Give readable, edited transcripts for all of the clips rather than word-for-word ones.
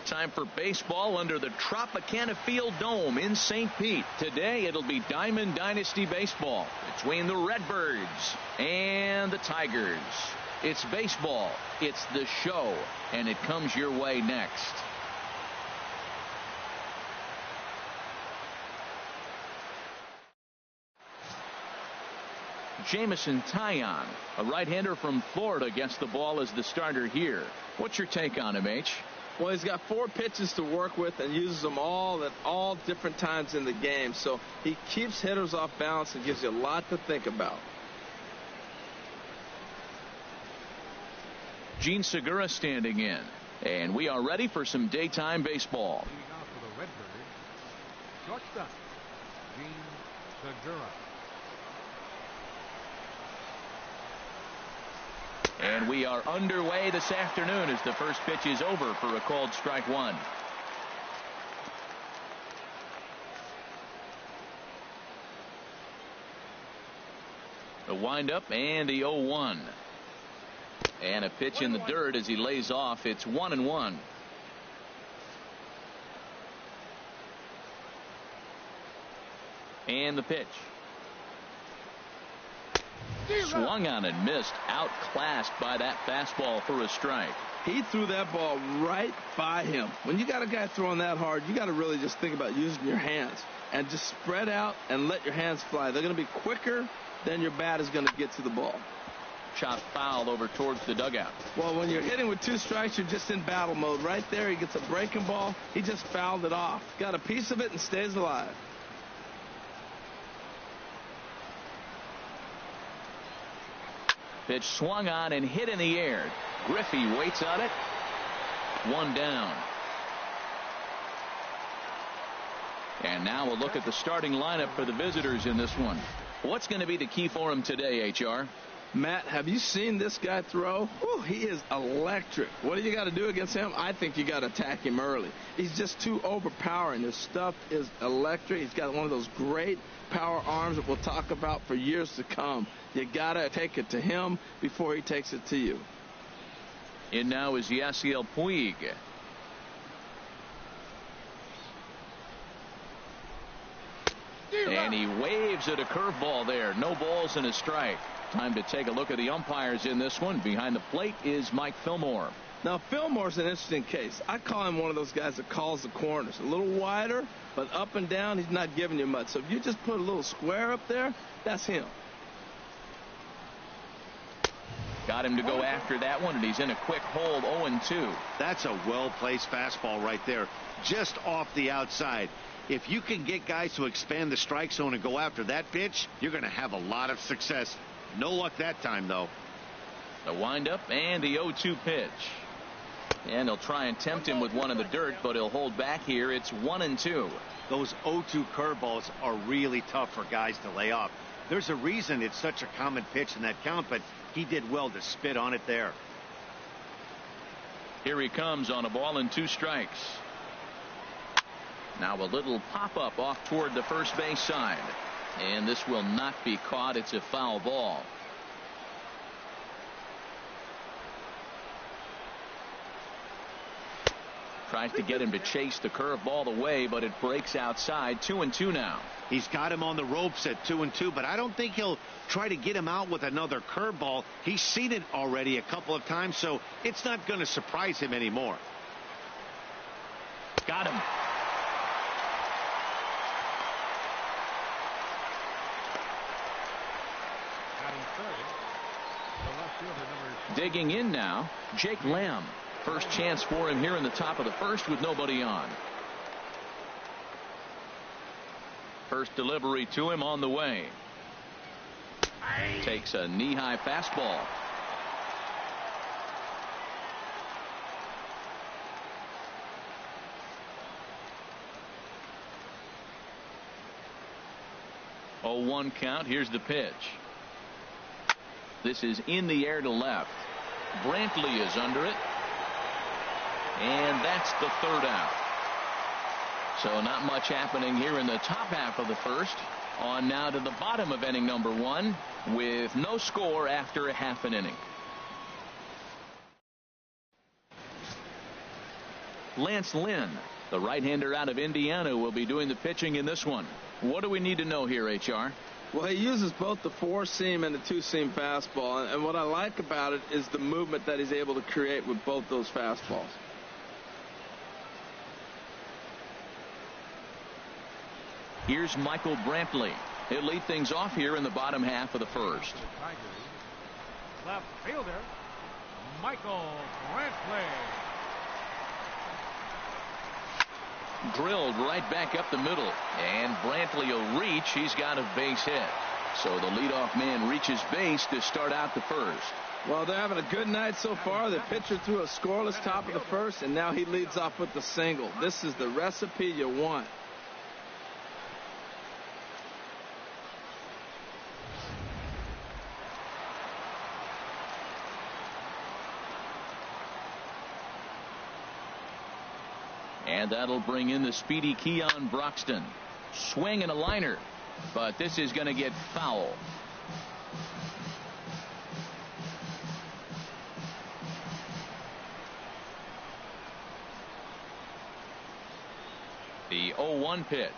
Time for baseball under the Tropicana Field Dome in St. Pete. Today it'll be Diamond Dynasty baseball between the Redbirds and the Tigers. It's baseball, it's the show, and it comes your way next. Jamison Taillon, a right-hander from Florida, gets the ball as the starter here. What's your take on him, H? Well, he's got 4 pitches to work with and uses them all at all different times in the game. So he keeps hitters off balance and gives you a lot to think about. Gene Segura standing in. And we are ready for some daytime baseball. Leading off for the Redbirds, shortstop, Gene Segura. And we are underway this afternoon as the first pitch is over for a called strike one. The windup and the 0-1. And a pitch in the dirt as he lays off. It's 1-1. And the pitch. Swung on and missed. Outclassed by that fastball for a strike. He threw that ball right by him. When you got a guy throwing that hard, you got to really just think about using your hands and just spread out and let your hands fly. They're going to be quicker than your bat is going to get to the ball. Chopped foul over towards the dugout. Well, when you're hitting with 2 strikes, you're just in battle mode. Right there, he gets a breaking ball. He just fouled it off. Got a piece of it and stays alive. Pitch swung on and hit in the air. Griffey waits on it. 1 down. And now we'll look at the starting lineup for the visitors in this one. What's going to be the key for him today, HR? Matt, have you seen this guy throw? Whew, he is electric. What do you got to do against him? I think you got to attack him early. He's just too overpowering. His stuff is electric. He's got one of those great power arms that we'll talk about for years to come. You got to take it to him before he takes it to you. In now is Yasiel Puig. And he waves at a curveball there. No balls and a strike. Time to take a look at the umpires in this one. Behind the plate is Mike Fillmore. Now, Fillmore's an interesting case. I call him one of those guys that calls the corners. A little wider, but up and down, he's not giving you much. So if you just put a little square up there, that's him. Got him to go after that one, and he's in a quick hold, 0-2. That's a well-placed fastball right there, just off the outside. If you can get guys to expand the strike zone and go after that pitch, you're going to have a lot of success. No luck that time, though. The windup and the 0-2 pitch. And they'll try and tempt him with one in the dirt, but he'll hold back here. It's 1-2. Those 0-2 curveballs are really tough for guys to lay off. There's a reason it's such a common pitch in that count, but he did well to spit on it there. Here he comes on a ball and 2 strikes. Now a little pop-up off toward the first base side. And this will not be caught. It's a foul ball. Tries to get him to chase the curveball away, but it breaks outside. 2-2 now. He's got him on the ropes at 2-2, but I don't think he'll try to get him out with another curveball. He's seen it already a couple of times, so it's not going to surprise him anymore. Got him. Digging in now, Jake Lamb. First chance for him here in the top of the first with nobody on. First delivery to him on the way. Takes a knee-high fastball. Oh, 1 count. Here's the pitch. This is in the air to left. Brantley is under it. And that's the 3rd out. So not much happening here in the top half of the first. On now to the bottom of inning number 1 with no score after a half an inning. Lance Lynn, the right-hander out of Indiana, will be doing the pitching in this one. What do we need to know here, HR? Well, he uses both the four-seam and the two-seam fastball, and what I like about it is the movement that he's able to create with both those fastballs. Here's Michael Brantley. He'll lead things off here in the bottom half of the first. Left fielder, Michael Brantley. Drilled right back up the middle, and Brantley will reach. He's got a base hit. So the leadoff man reaches base to start out the first. Well, they're having a good night so far. The pitcher threw a scoreless top of the first, and now he leads off with the single. This is the recipe you want. And that'll bring in the speedy Keon Broxton. Swing and a liner, but this is going to get foul. The 0-1 pitch.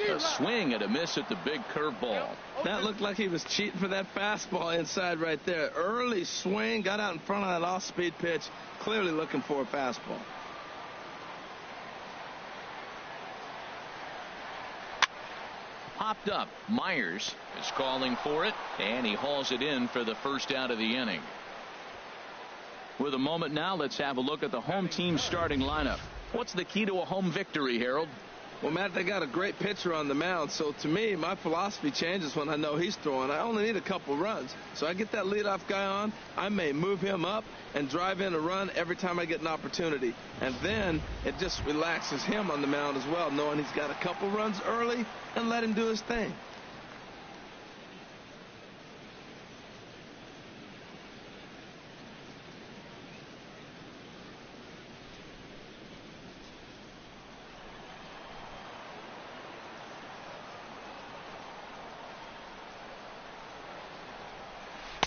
A swing and a miss at the big curveball. That looked like he was cheating for that fastball inside right there. Early swing, got out in front of that off-speed pitch, clearly looking for a fastball. Popped up. Myers is calling for it, and he hauls it in for the first out of the inning. With a moment now, let's have a look at the home team starting lineup. What's the key to a home victory, Harold? Well, Matt, they got a great pitcher on the mound, so to me, my philosophy changes when I know he's throwing. I only need a couple runs. So I get that leadoff guy on, I may move him up and drive in a run every time I get an opportunity. And then it just relaxes him on the mound as well, knowing he's got a couple runs early and let him do his thing.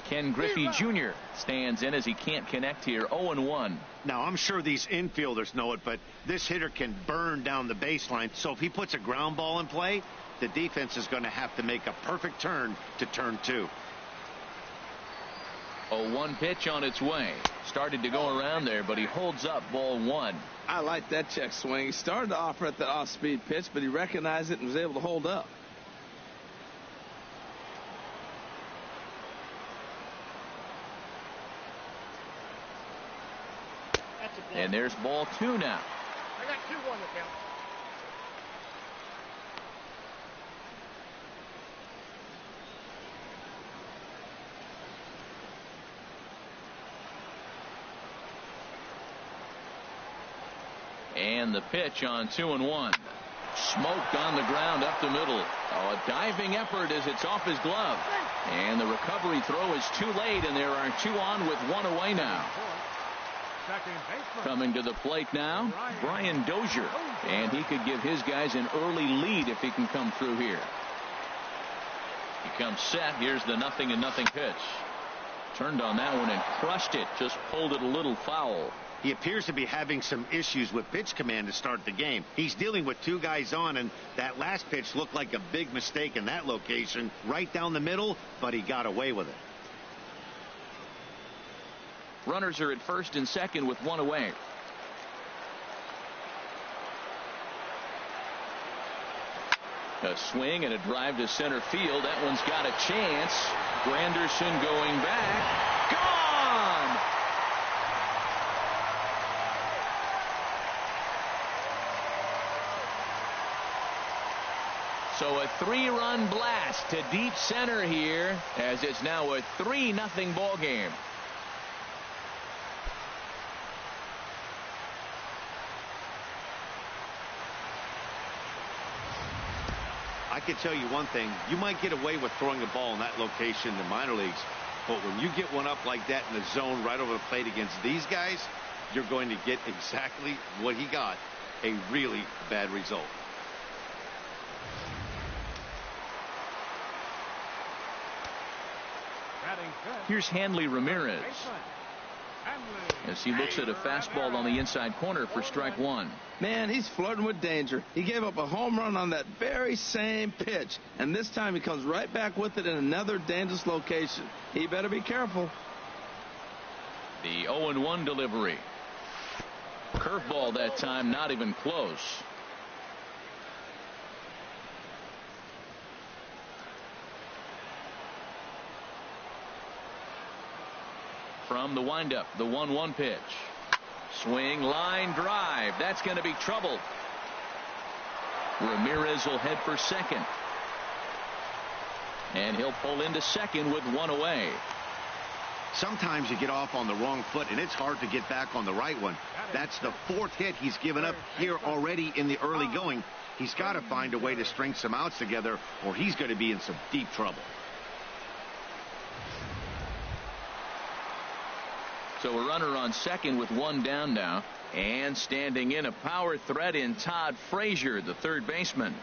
Ken Griffey Jr. stands in as he can't connect here. 0-1. Now, I'm sure these infielders know it, but this hitter can burn down the baseline. So if he puts a ground ball in play, the defense is going to have to make a perfect turn to turn two. 0-1 pitch on its way. Started to go around there, but he holds up ball one. I like that check swing. He started to offer at the off-speed pitch, but he recognized it and was able to hold up. And there's ball two now. I got 2-1 to count. And the pitch on 2-1. Smoked on the ground up the middle. Oh, a diving effort as it's off his glove. And the recovery throw is too late, and there are two on with one away now. Coming to the plate now, Brian Dozier. And he could give his guys an early lead if he can come through here. He comes set. Here's the 0-0 pitch. Turned on that one and crushed it. Just pulled it a little foul. He appears to be having some issues with pitch command to start the game. He's dealing with two guys on, and that last pitch looked like a big mistake in that location, right down the middle, but he got away with it. Runners are at first and second with one away. A swing and a drive to center field. That one's got a chance. Granderson going back. Gone! So a 3-run blast to deep center here, as it's now a 3-0 ball game. I can tell you one thing. You might get away with throwing a ball in that location in the minor leagues, but when you get one up like that in the zone right over the plate against these guys, you're going to get exactly what he got, a really bad result. Here's Hanley Ramirez. as he looks at a fastball on the inside corner for strike one. Man, he's flirting with danger. He gave up a home run on that very same pitch, and this time he comes right back with it in another dangerous location. He better be careful. The 0-1 delivery. Curveball that time, not even close. From the windup, the 1-1 pitch. Swing, line drive. That's going to be trouble. Ramirez will head for second. And he'll pull into second with one away. Sometimes you get off on the wrong foot, and it's hard to get back on the right one. That's the fourth hit he's given up here already in the early going. He's got to find a way to string some outs together, or he's going to be in some deep trouble. So a runner on second with one down now. And standing in, a power threat in Todd Frazier, the third baseman.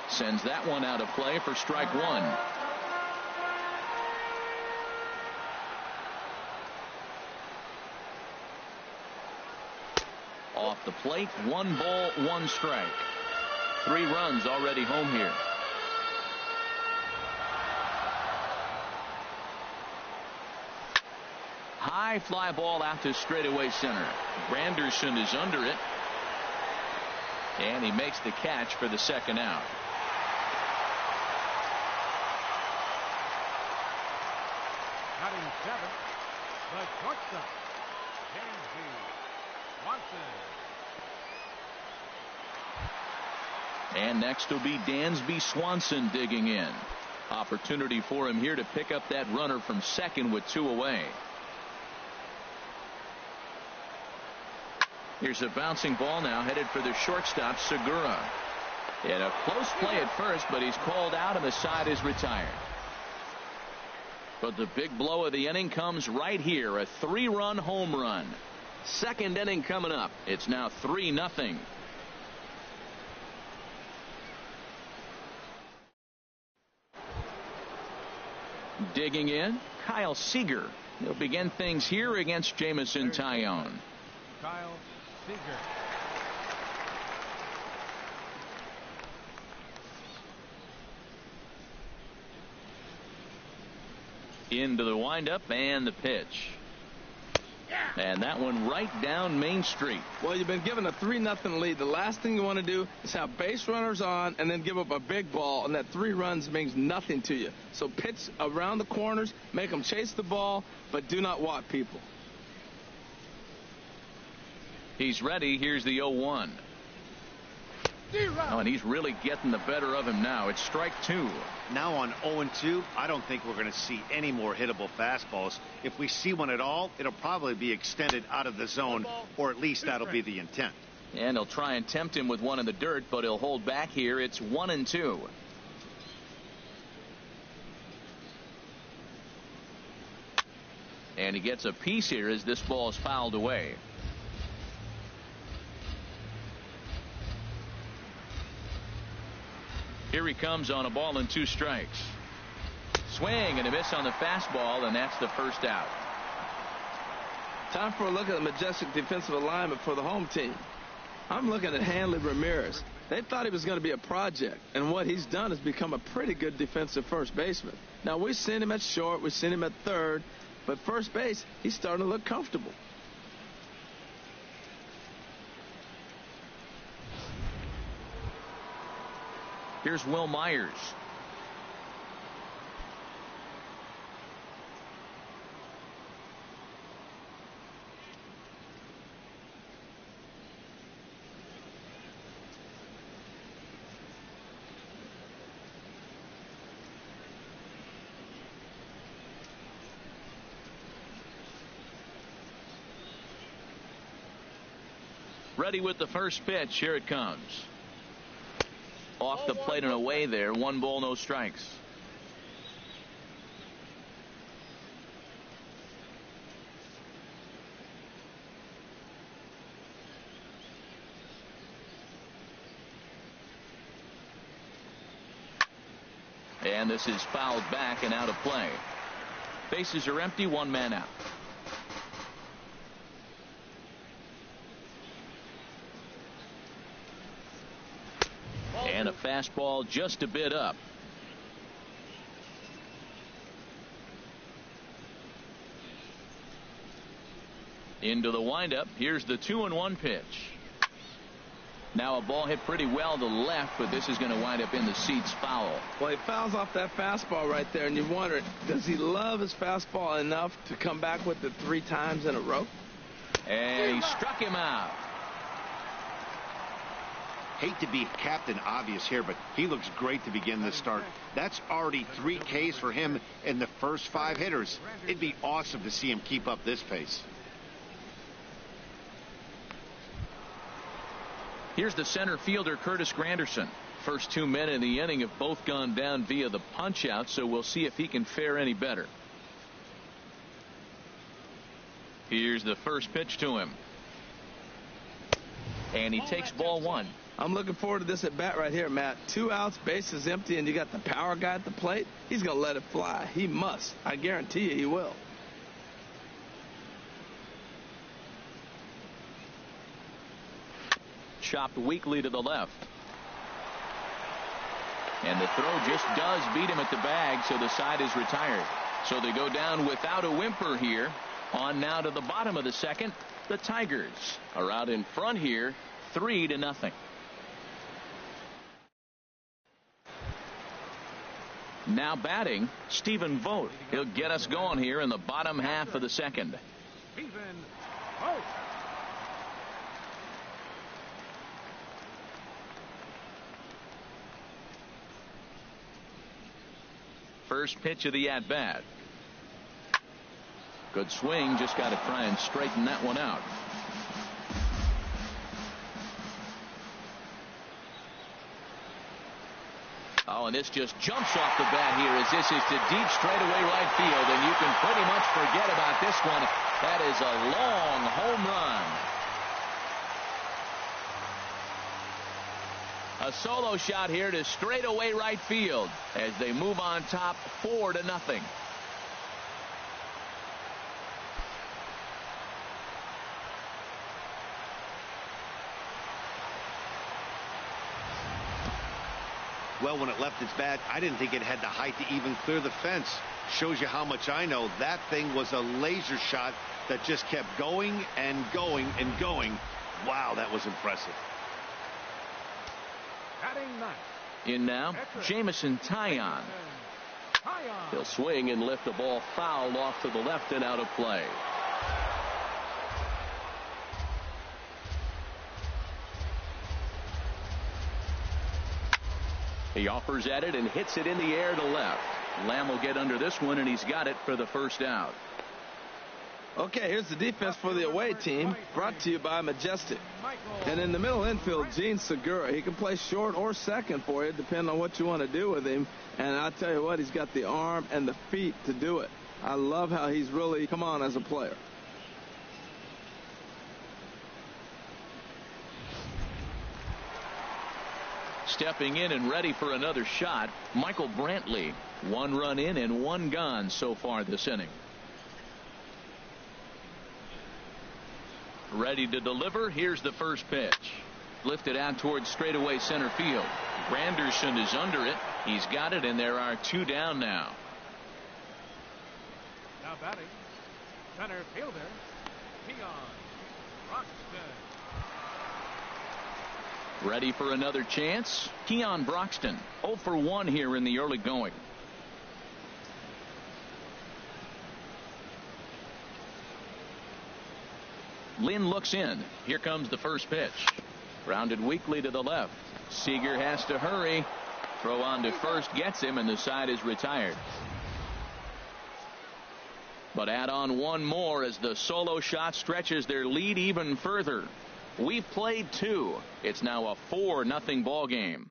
Sends that one out of play for strike one. Off the plate, 1 ball, 1 strike. 3 runs already home here. High fly ball out to straightaway center. Granderson is under it. And he makes the catch for the second out. Batting 7th, the shortstop, Dansby Swanson. And next will be Dansby Swanson digging in. Opportunity for him here to pick up that runner from second with 2 away. Here's a bouncing ball now headed for the shortstop, Segura. In a close play at first, but he's called out and the side is retired. But the big blow of the inning comes right here. A 3-run home run. Second inning coming up. It's now 3-0. Digging in, Kyle Seager. He'll begin things here against Jamison Tyone. Kyle Seager. Into the windup and the pitch. And that one right down Main Street. Well, you've been given a 3-0 lead. The last thing you want to do is have base runners on and then give up a big ball, and that 3 runs means nothing to you. So pitch around the corners, make them chase the ball, but do not walk people. He's ready. Here's the 0-1. Oh, and he's really getting the better of him now. It's strike 2. Now on 0-2, I don't think we're going to see any more hittable fastballs. If we see one at all, it'll probably be extended out of the zone, or at least that'll be the intent. And he'll try and tempt him with one in the dirt, but he'll hold back here. It's 1-2. And he gets a piece here as this ball is fouled away. Here he comes on a ball and 2 strikes. Swing and a miss on the fastball, and that's the first out. Time for a look at the majestic defensive alignment for the home team. I'm looking at Hanley Ramirez. They thought he was going to be a project, and what he's done is become a pretty good defensive first baseman. Now, we've seen him at short, we've seen him at third, but first base, he's starting to look comfortable. Here's Will Myers. Ready with the first pitch. Here it comes. Off the plate and away there. 1 ball, no strikes. And this is fouled back and out of play. Bases are empty, one man out. And a fastball just a bit up. Into the windup. Here's the 2-1 pitch. Now a ball hit pretty well to left, but this is going to wind up in the seats foul. Well, he fouls off that fastball right there, and you wonder, does he love his fastball enough to come back with it 3 times in a row? And he struck him out. Hate to be Captain Obvious here, but he looks great to begin this start. That's already 3 Ks for him in the first 5 hitters. It'd be awesome to see him keep up this pace. Here's the center fielder, Curtis Granderson. First 2 men in the inning have both gone down via the punch out, so we'll see if he can fare any better. Here's the first pitch to him. And he takes ball 1. I'm looking forward to this at bat right here, Matt. 2 outs, bases empty, and you got the power guy at the plate. He's going to let it fly. He must. I guarantee you he will. Chopped weakly to the left. And the throw just does beat him at the bag, so the side is retired. So they go down without a whimper here. On now to the bottom of the second. The Tigers are out in front here, 3-0. Now batting, Stephen Vogt. He'll get us going here in the bottom half of the second. Stephen Vogt. First pitch of the at-bat. Good swing, just got to try and straighten that one out. Oh, and this just jumps off the bat here as this is to deep straightaway right field, and you can pretty much forget about this one. That is a long home run. A solo shot here to straightaway right field as they move on top 4-0. Well, when it left its bat, I didn't think it had the height to even clear the fence. Shows you how much I know. That thing was a laser shot that just kept going and going and going. Wow, that was impressive. In now, Jamison Tyon. He'll swing and lift the ball foul off to the left and out of play. He offers at it and hits it in the air to left. Lamb will get under this one, and he's got it for the first out. Okay, here's the defense for the away team, brought to you by Majestic. And in the middle infield, Gene Segura. He can play short or second for you, depending on what you want to do with him. And I'll tell you what, he's got the arm and the feet to do it. I love how he's really come on as a player. Stepping in and ready for another shot, Michael Brantley. 1 run in and 1 gone so far this inning. Ready to deliver. Here's the first pitch. Lifted out towards straightaway center field. Granderson is under it. He's got it, and there are 2 down now. Now batting, center fielder, Broxton. Ready for another chance. Keon Broxton 0 for 1 here in the early going. Lynn looks in. Here comes the first pitch. Grounded weakly to the left. Seager has to hurry. Throw on to first gets him, and the side is retired. But add on 1 more as the solo shot stretches their lead even further. We've played 2. It's now a 4-0 ball game.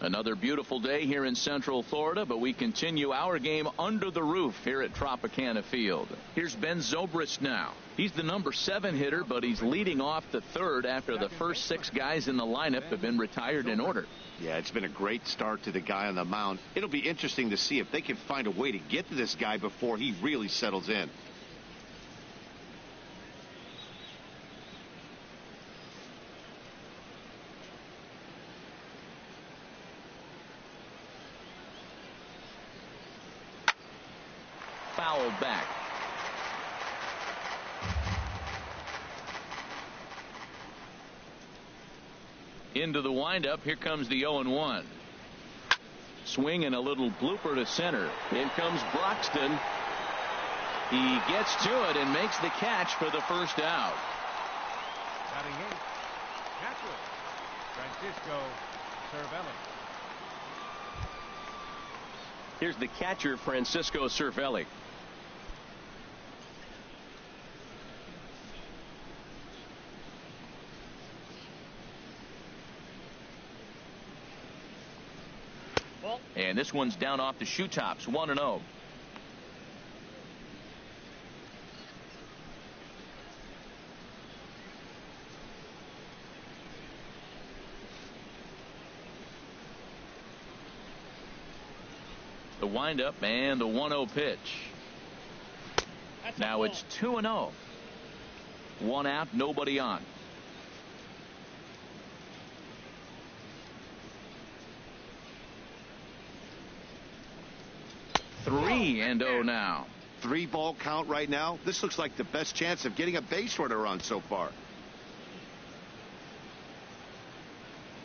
Another beautiful day here in Central Florida, but we continue our game under the roof here at Tropicana Field. Here's Ben Zobrist now. He's the number 7 hitter, but he's leading off the third after the first 6 guys in the lineup have been retired in order. Yeah, it's been a great start to the guy on the mound. It'll be interesting to see if they can find a way to get to this guy before he really settles in. Fouled back. Into the windup. Here comes the 0-1. Swing and a little blooper to center. In comes Claxton. He gets to it and makes the catch for the first out. Batting 8, catcher Francisco Cervelli. Here's the catcher, Francisco Cervelli. And this one's down off the shoe tops, 1-0. The windup and the 1-0 pitch. Now it's 2-0. 1 out, nobody on. 3-0 now. 3-ball count right now. This looks like the best chance of getting a base runner on so far.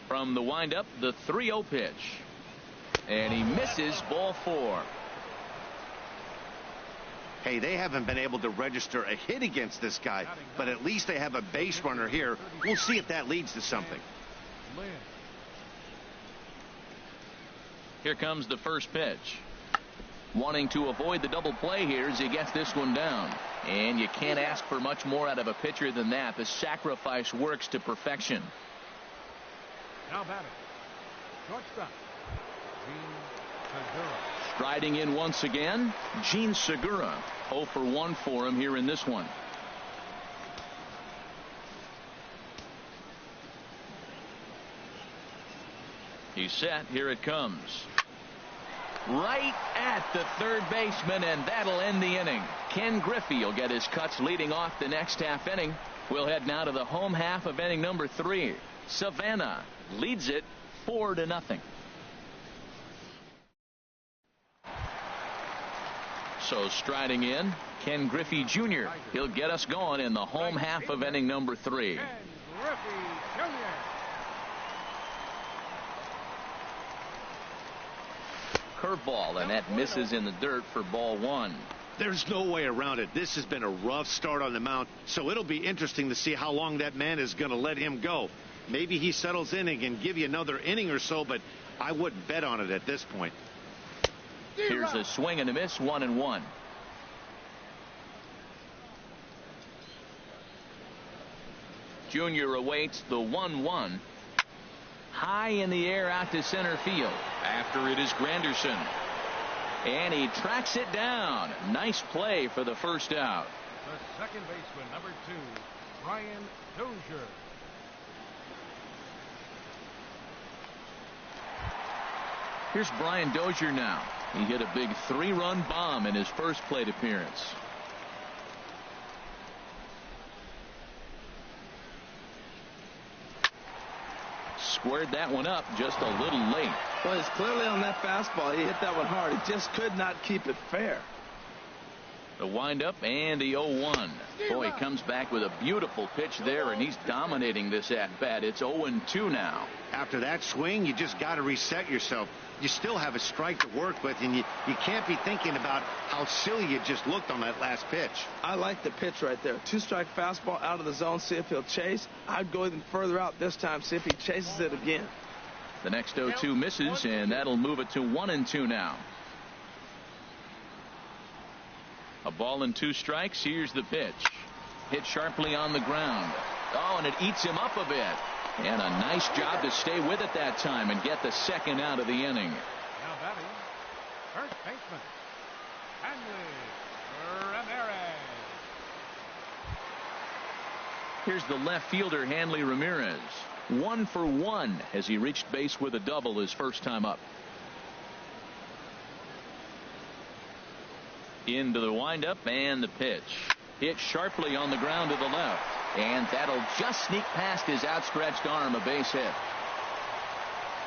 From the windup, the 3-0 pitch. And he misses, ball 4. Hey, they haven't been able to register a hit against this guy, but at least they have a base runner here. We'll see if that leads to something. Here comes the first pitch. Wanting to avoid the double play here as he gets this one down. And you can't ask for much more out of a pitcher than that. The sacrifice works to perfection. Now batting, shortstop, Gene Segura. Striding in once again, Gene Segura. 0 for 1 for him here in this one. He's set. Here it comes. Right at the third baseman, and that'll end the inning. Ken Griffey will get his cuts leading off the next half inning. We'll head now to the home half of inning number 3. Savannah leads it 4-0. So striding in, Ken Griffey Jr. He'll get us going in the home half of inning number 3. Ken Griffey Jr. Curveball, and that misses in the dirt for ball 1. There's no way around it. This has been a rough start on the mound, so it'll be interesting to see how long that man is going to let him go. Maybe he settles in and can give you another inning or so, but I wouldn't bet on it at this point. Here's a swing and a miss, 1-1. Junior awaits the 1-1. High in the air out to center field. After it is Granderson. And he tracks it down. Nice play for the first out. The second baseman, number 2, Brian Dozier. Here's Brian Dozier now. He hit a big 3-run bomb in his first plate appearance. Squared that one up just a little late. Well, he's clearly on that fastball. He hit that one hard. He just could not keep it fair. The windup and the 0-1. Boy, he comes back with a beautiful pitch there, and he's dominating this at-bat. It's 0-2 now. After that swing, you just got to reset yourself. You still have a strike to work with, and you can't be thinking about how silly you just looked on that last pitch. I like the pitch right there. 2-strike fastball out of the zone, see if he'll chase. I'd go even further out this time, see if he chases it again. The next 0-2 misses, and that'll move it to 1-2 now. A ball and 2 strikes. Here's the pitch. Hit sharply on the ground. Oh, and it eats him up a bit. And a nice job to stay with it that time and get the second out of the inning. Now batting, first baseman, Hanley Ramirez. Here's the left fielder, Hanley Ramirez. 1 for 1 as he reached base with a double his first time up. Into the windup and the pitch. Hit sharply on the ground to the left. And that'll just sneak past his outstretched arm, a base hit.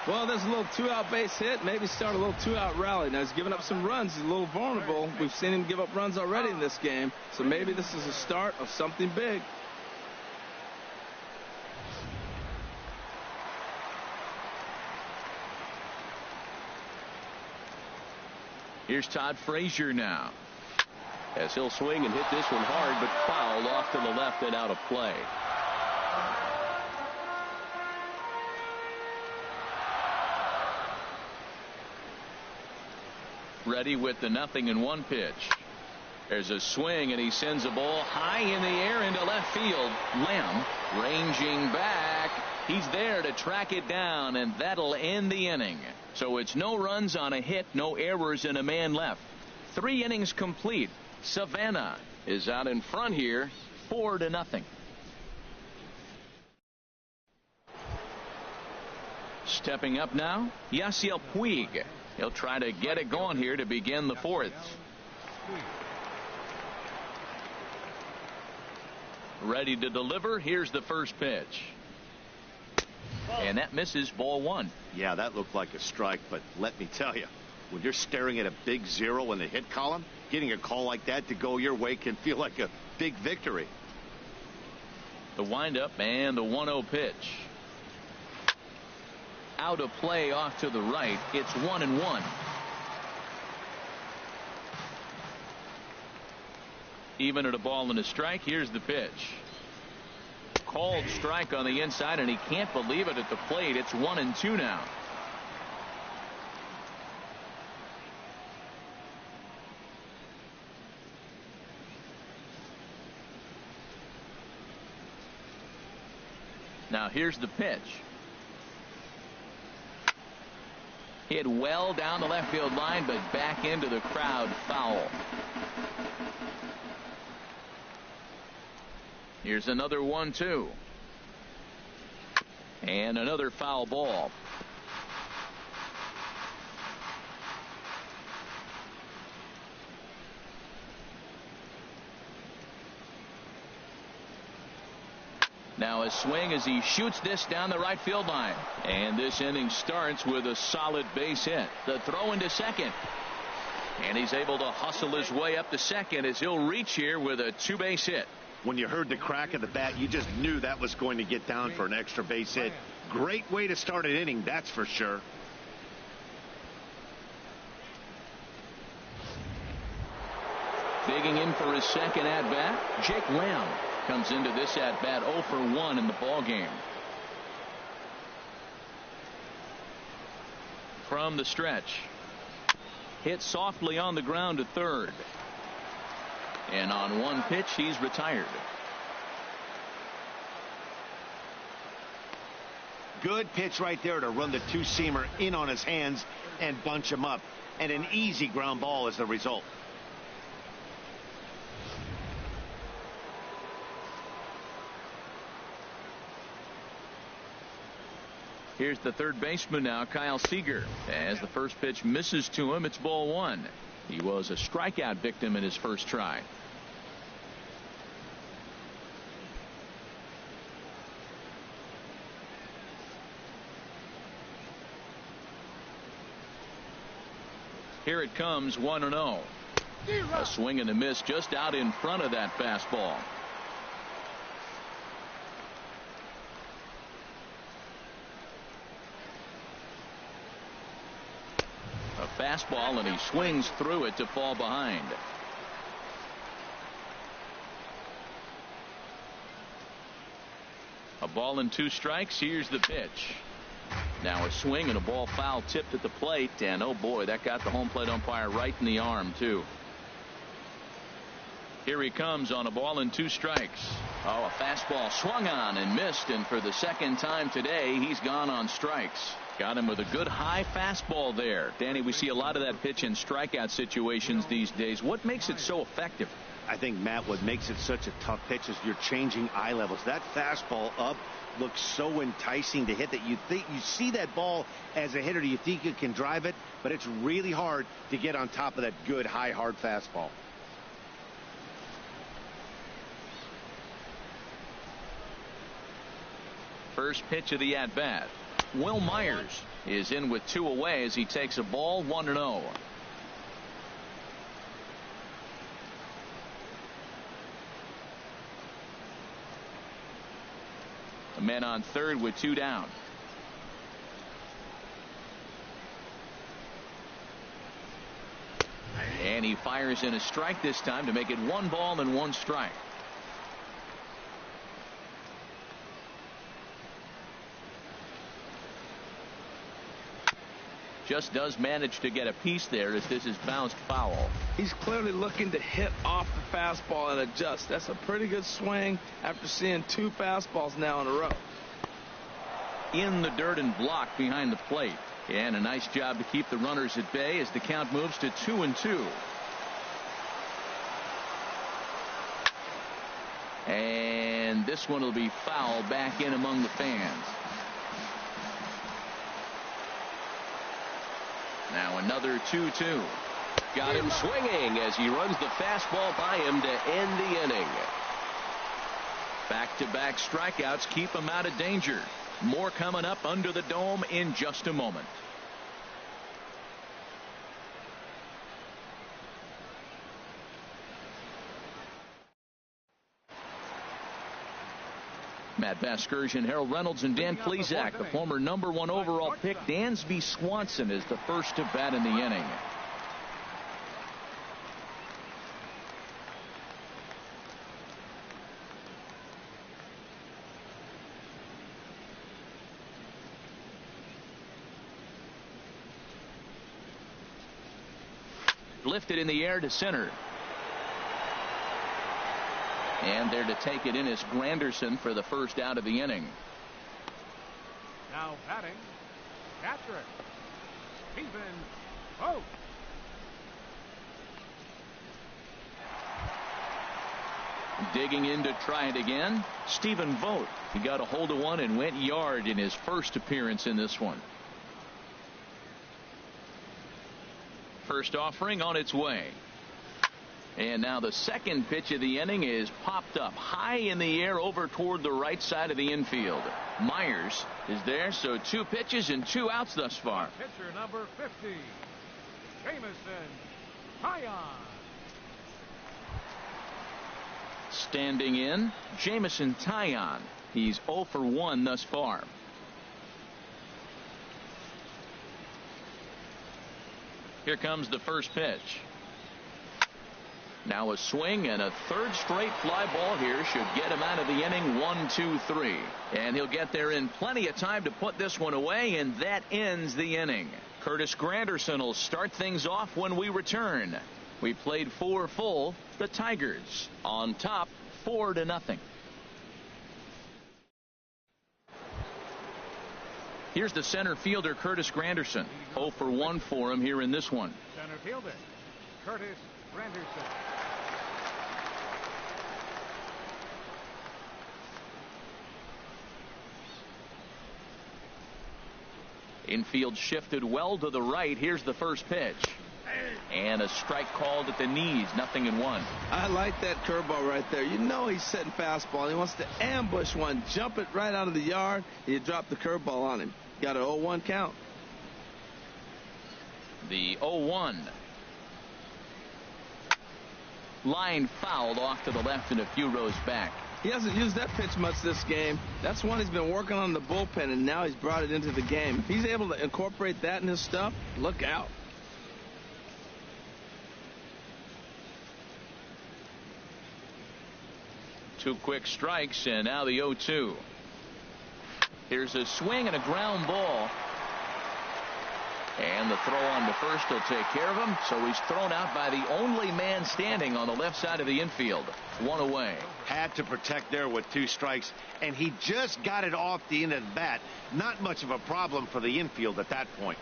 Well, there's a little 2-out base hit. Maybe start a little 2-out rally. Now, he's giving up some runs. He's a little vulnerable. We've seen him give up runs already in this game. So maybe this is a start of something big. Here's Todd Frazier now, as he'll swing and hit this one hard, but foul off to the left and out of play. Ready with the 0-1 pitch. There's a swing, and he sends a ball high in the air into left field. Lamb ranging back. He's there to track it down, and that'll end the inning. So it's no runs on a hit, no errors, and a man left. 3 innings complete. Savannah is out in front here, 4-0. Stepping up now, Yasiel Puig. He'll try to get it going here to begin the 4th. Ready to deliver. Here's the first pitch. And that misses, ball 1. Yeah, that looked like a strike, but let me tell you, when you're staring at a big 0 in the hit column, getting a call like that to go your way can feel like a big victory. The windup and the 1-0 pitch. Out of play off to the right. It's 1-1. Even at a ball and a strike. Here's the pitch. Called strike on the inside, and he can't believe it at the plate. It's 1-2 now. Now here's the pitch. Hit well down the left field line, but back into the crowd, foul. Here's another 1-2. And another foul ball. Now a swing as he shoots this down the right field line. And this inning starts with a solid base hit. The throw into second. And he's able to hustle his way up to second as he'll reach here with a 2-base hit. When you heard the crack of the bat, you just knew that was going to get down for an extra base hit. Great way to start an inning, that's for sure. Digging in for his second at-bat, Jake Lamb comes into this at-bat 0 for 1 in the ball game. From the stretch. Hit softly on the ground to third. And on one pitch, he's retired. Good pitch right there to run the 2-seamer in on his hands and bunch him up. And an easy ground ball as the result. Here's the third baseman now, Kyle Seager. As the first pitch misses to him, it's ball 1. He was a strikeout victim in his first try. Here it comes, 1-0. A swing and a miss just out in front of that fastball. A fastball, and he swings through it to fall behind. A ball and 2 strikes. Here's the pitch. Now a swing and a ball foul tipped at the plate, and oh boy, that got the home plate umpire right in the arm too. Here he comes on a ball and 2 strikes. Oh, a fastball swung on and missed, and for the second time today he's gone on strikes. Got him with a good high fastball there. Danny, we see a lot of that pitch in strikeout situations these days. What makes it so effective? I think, Matt, what makes it such a tough pitch is you're changing eye levels. That fastball up looks so enticing to hit that you think you see that ball as a hitter. You think you can drive it, but it's really hard to get on top of that good high hard fastball. First pitch of the at bat. Will Myers is in with 2 away as he takes a ball 1-0. A man on third with 2 down. And he fires in a strike this time to make it 1 ball and 1 strike. Just does manage to get a piece there as this is bounced foul. He's clearly looking to hit off the fastball and adjust. That's a pretty good swing after seeing 2 fastballs now in a row. In the dirt and blocked behind the plate. And a nice job to keep the runners at bay as the count moves to 2-2. And this one will be foul back in among the fans. Now another 2-2. Got him swinging as he runs the fastball by him to end the inning. Back-to-back strikeouts keep him out of danger. More coming up under the dome in just a moment. Matt Vasgersian, Harold Reynolds, and Dan Plesac, the former #1 overall pick. Dansby Swanson is the first to bat in the inning. Lifted in the air to center. And there to take it in is Granderson for the first out of the inning. Now batting, catcher, Stephen Vogt. Digging in to try it again, Stephen Vogt. He got a hold of one and went yard in his first appearance in this one. First offering on its way. And now the second pitch of the inning is popped up high in the air over toward the right side of the infield. Myers is there, so 2 pitches and 2 outs thus far. Pitcher number 50, Jamison Taillon. Standing in, Jamison Taillon. He's 0 for 1 thus far. Here comes the first pitch. Now a swing and a third straight fly ball here should get him out of the inning. 1-2-3, and he'll get there in plenty of time to put this one away, and that ends the inning. Curtis Granderson will start things off when we return. We played 4 full. The Tigers on top 4-0. Here's the center fielder, Curtis Granderson. 0 for 1 for him here in this one. Center fielder, Curtis Granderson. Infield shifted well to the right. Here's the first pitch. And a strike called at the knees. 0-1. I like that curveball right there. You know he's setting fastball. He wants to ambush one, jump it right out of the yard. You drop the curveball on him. Got an 0-1 count. The 0-1. Line fouled off to the left and a few rows back. He hasn't used that pitch much this game. That's one he's been working on in the bullpen, and now he's brought it into the game. If he's able to incorporate that in his stuff, look out. Two quick strikes, and now the 0-2. Here's a swing and a ground ball. And the throw on to first will take care of him. So he's thrown out by the only man standing on the left side of the infield. One away. Had to protect there with 2 strikes, and he just got it off the end of the bat. Not much of a problem for the infield at that point.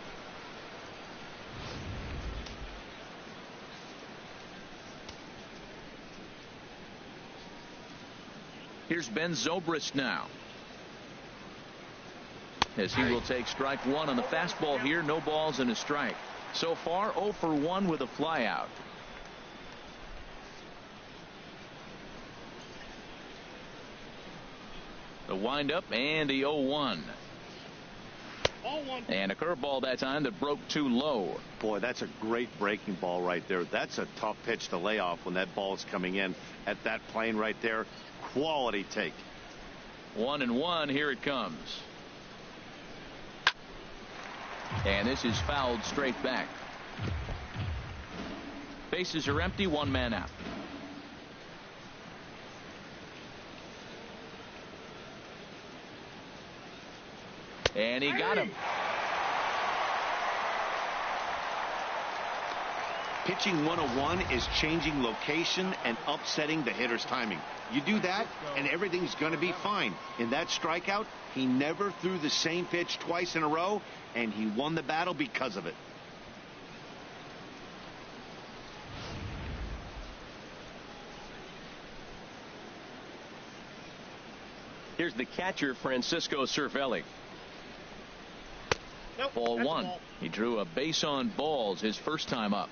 Here's Ben Zobrist now, as he will take strike 1 on the fastball here. No balls and a strike. So far 0 for 1 with a flyout. The windup and the 0-1. And a curveball that time that broke too low. Boy, that's a great breaking ball right there. That's a tough pitch to lay off when that ball is coming in at that plane right there. Quality take. 1-1. Here it comes. And this is fouled straight back. Bases are empty. 1 man out. And he got him. Pitching 101 is changing location and upsetting the hitter's timing. You do that and everything's going to be fine. In that strikeout, he never threw the same pitch twice in a row, and he won the battle because of it. Here's the catcher, Francisco Cervelli. Nope, ball 1. He drew a base on balls his first time up.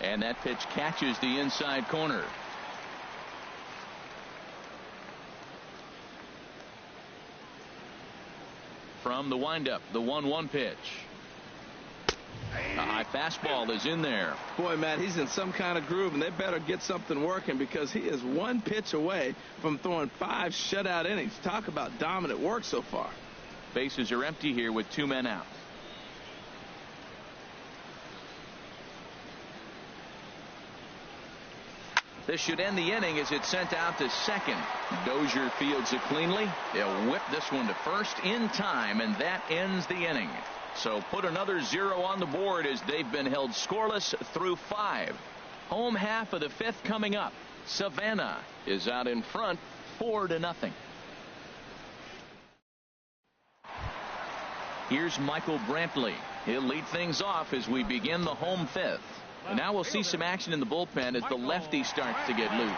And that pitch catches the inside corner. From the windup, the 1-1 pitch. A high fastball is in there. Boy, Matt, he's in some kind of groove, and they better get something working because he is 1 pitch away from throwing 5 shutout innings. Talk about dominant work so far. Bases are empty here with 2 men out. This should end the inning as it's sent out to second. Dozier fields it cleanly. They'll whip this one to first in time, and that ends the inning. So put another 0 on the board as they've been held scoreless through 5. Home half of the 5th coming up. Savannah is out in front 4-0. Here's Michael Brantley. He'll lead things off as we begin the home 5th. And now we'll see some action in the bullpen as the lefty starts to get loose.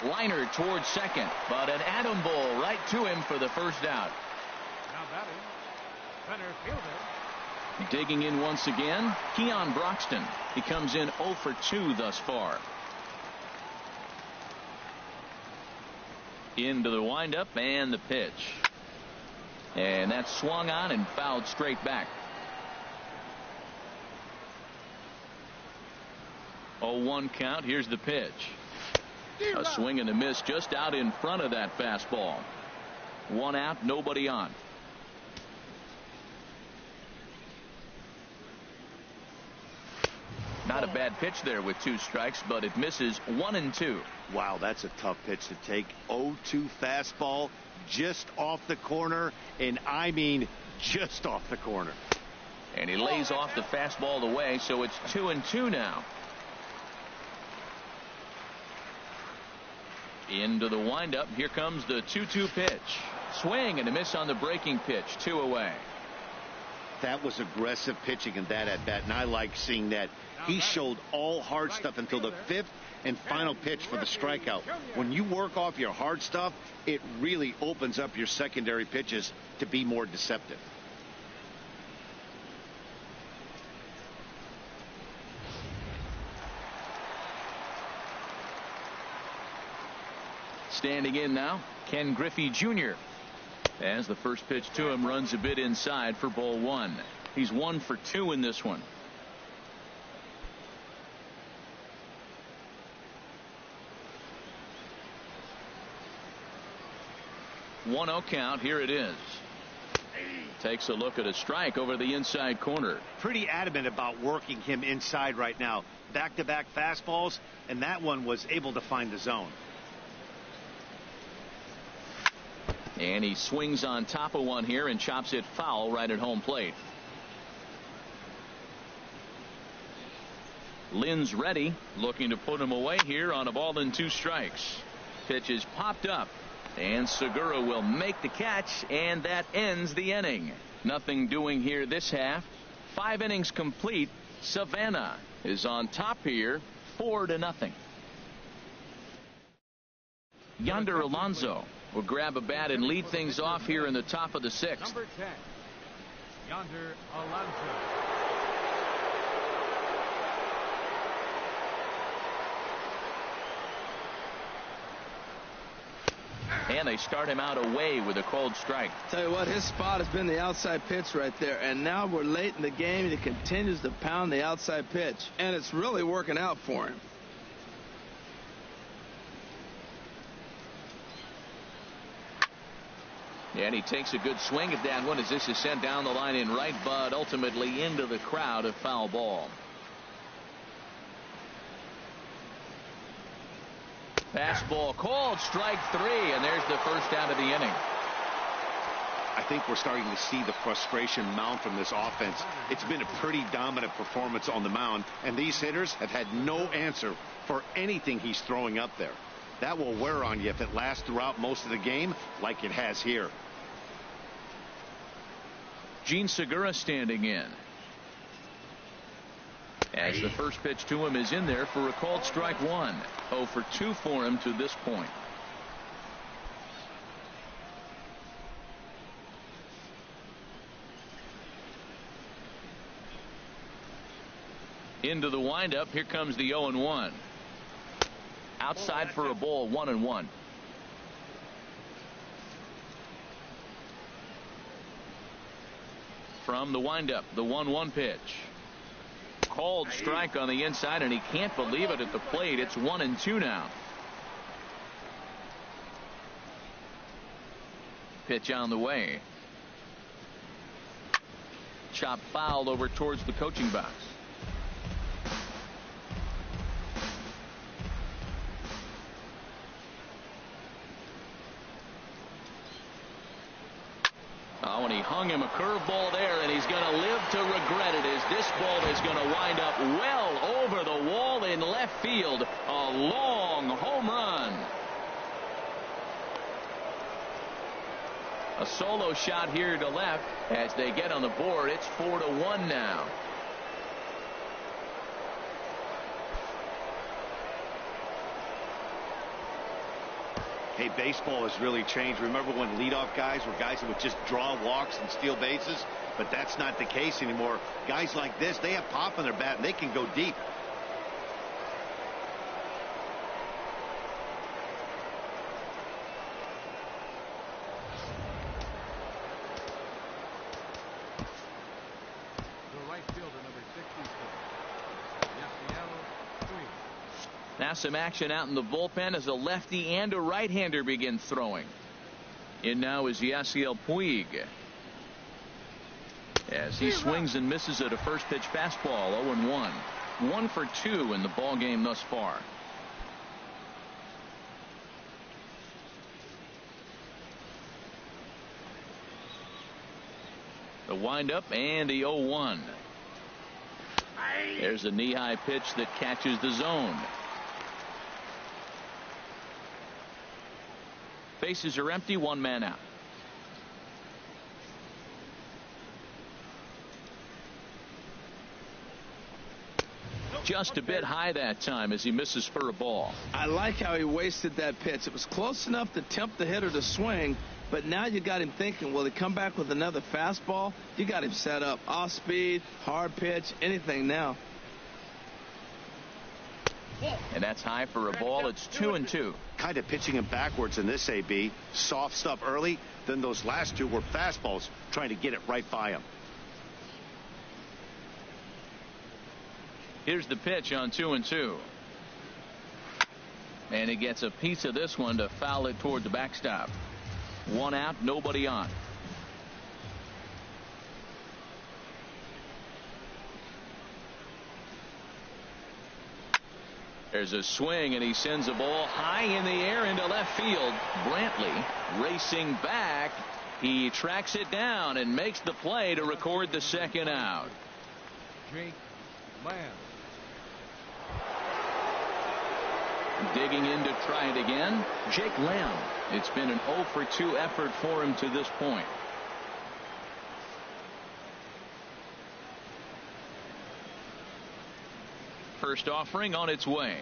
Liner towards second, but an atom ball right to him for the first out. Now batting, center fielder. Digging in once again, Keon Broxton. He comes in 0 for 2 thus far. Into the windup and the pitch. And that's swung on and fouled straight back. 0-1 count. Here's the pitch. A swing and a miss just out in front of that fastball. 1 out, nobody on. Not a bad pitch there with 2 strikes, but it misses 1-2. Wow, that's a tough pitch to take. 0-2 fastball just off the corner, and I mean just off the corner. And he lays off the fastball away, so it's 2-2 now. Into the windup. Here comes the 2-2 pitch. Swing and a miss on the breaking pitch. 2 away. That was aggressive pitching in that at bat, and I like seeing that. He showed all hard stuff until the 5th and final pitch for the strikeout. When you work off your hard stuff, it really opens up your secondary pitches to be more deceptive. Standing in now, Ken Griffey Jr. As the first pitch to him runs a bit inside for ball 1. He's 1 for 2 in this one. One 0 count. Here it is. Takes a look at a strike over the inside corner. Pretty adamant about working him inside right now. Back-to-back fastballs, and that one was able to find the zone. And he swings on top of one here and chops it foul right at home plate. Lynn's ready, looking to put him away here on a ball and 2 strikes. Pitch is popped up, and Segura will make the catch, and that ends the inning. Nothing doing here this half. 5 innings complete. Savannah is on top here, 4-0. Yonder Alonso will grab a bat and lead things off here in the top of the 6th. Number 10, Yonder Alonso. And they start him out away with a cold strike. Tell you what, his spot has been the outside pitch right there. And now we're late in the game, and he continues to pound the outside pitch. And it's really working out for him. And he takes a good swing at that one as this is sent down the line in right, but ultimately into the crowd, a foul ball. Fastball called, strike 3, and there's the first out of the inning. I think we're starting to see the frustration mount from this offense. It's been a pretty dominant performance on the mound, and these hitters have had no answer for anything he's throwing up there. That will wear on you if it lasts throughout most of the game like it has here. Gene Segura standing in. As the first pitch to him is in there for a called strike 1. 0 for 2 for him to this point. Into the windup. Here comes the 0-1. Outside for a ball, 1-1. From the windup, the 1-1 pitch. Called strike on the inside, and he can't believe it at the plate. It's 1-2 now. Pitch on the way. Chop fouled over towards the coaching box. Oh, and he hung him a curveball there, and he's going to live to regret it as this ball is going to wind up well over the wall in left field. A long home run. A solo shot here to left as they get on the board. It's 4-1 now. Hey, baseball has really changed. Remember when leadoff guys were guys that would just draw walks and steal bases? But that's not the case anymore. Guys like this, they have pop in their bat and they can go deep. The right fielder, number 66, Now some action out in the bullpen as a lefty and a right-hander begin throwing. In now is Yasiel Puig. As he swings and misses at a first pitch fastball. 0-1. 1 for 2 in the ball game thus far. The windup and the 0-1. There's a knee-high pitch that catches the zone. Bases are empty, 1 man out. Just a bit high that time as he misses for a ball. I like how he wasted that pitch. It was close enough to tempt the hitter to swing, but now you got him thinking, will he come back with another fastball? You got him set up. Off speed, hard pitch, anything now. And that's high for a ball. It's 2-2. Kind of pitching him backwards in this AB. Soft stuff early, then those last 2 were fastballs trying to get it right by him. Here's the pitch on 2-2. And he gets a piece of this one to foul it toward the backstop. 1 out, nobody on. 66. Number 66, Yasiel Puig. Now some action out in the bullpen as a lefty and a right-hander begin throwing. In now is Yasiel Puig. As he swings and misses at a first pitch fastball. 0-1. 1 for 2 in the ball game thus far. There's a swing, and he sends a ball high in the air into left field. Brantley racing back. He tracks it down and makes the play to record the second out. Jake Lamb. Digging in to try it again, Jake Lamb. It's been an 0 for 2 effort for him to this point. First offering on its way.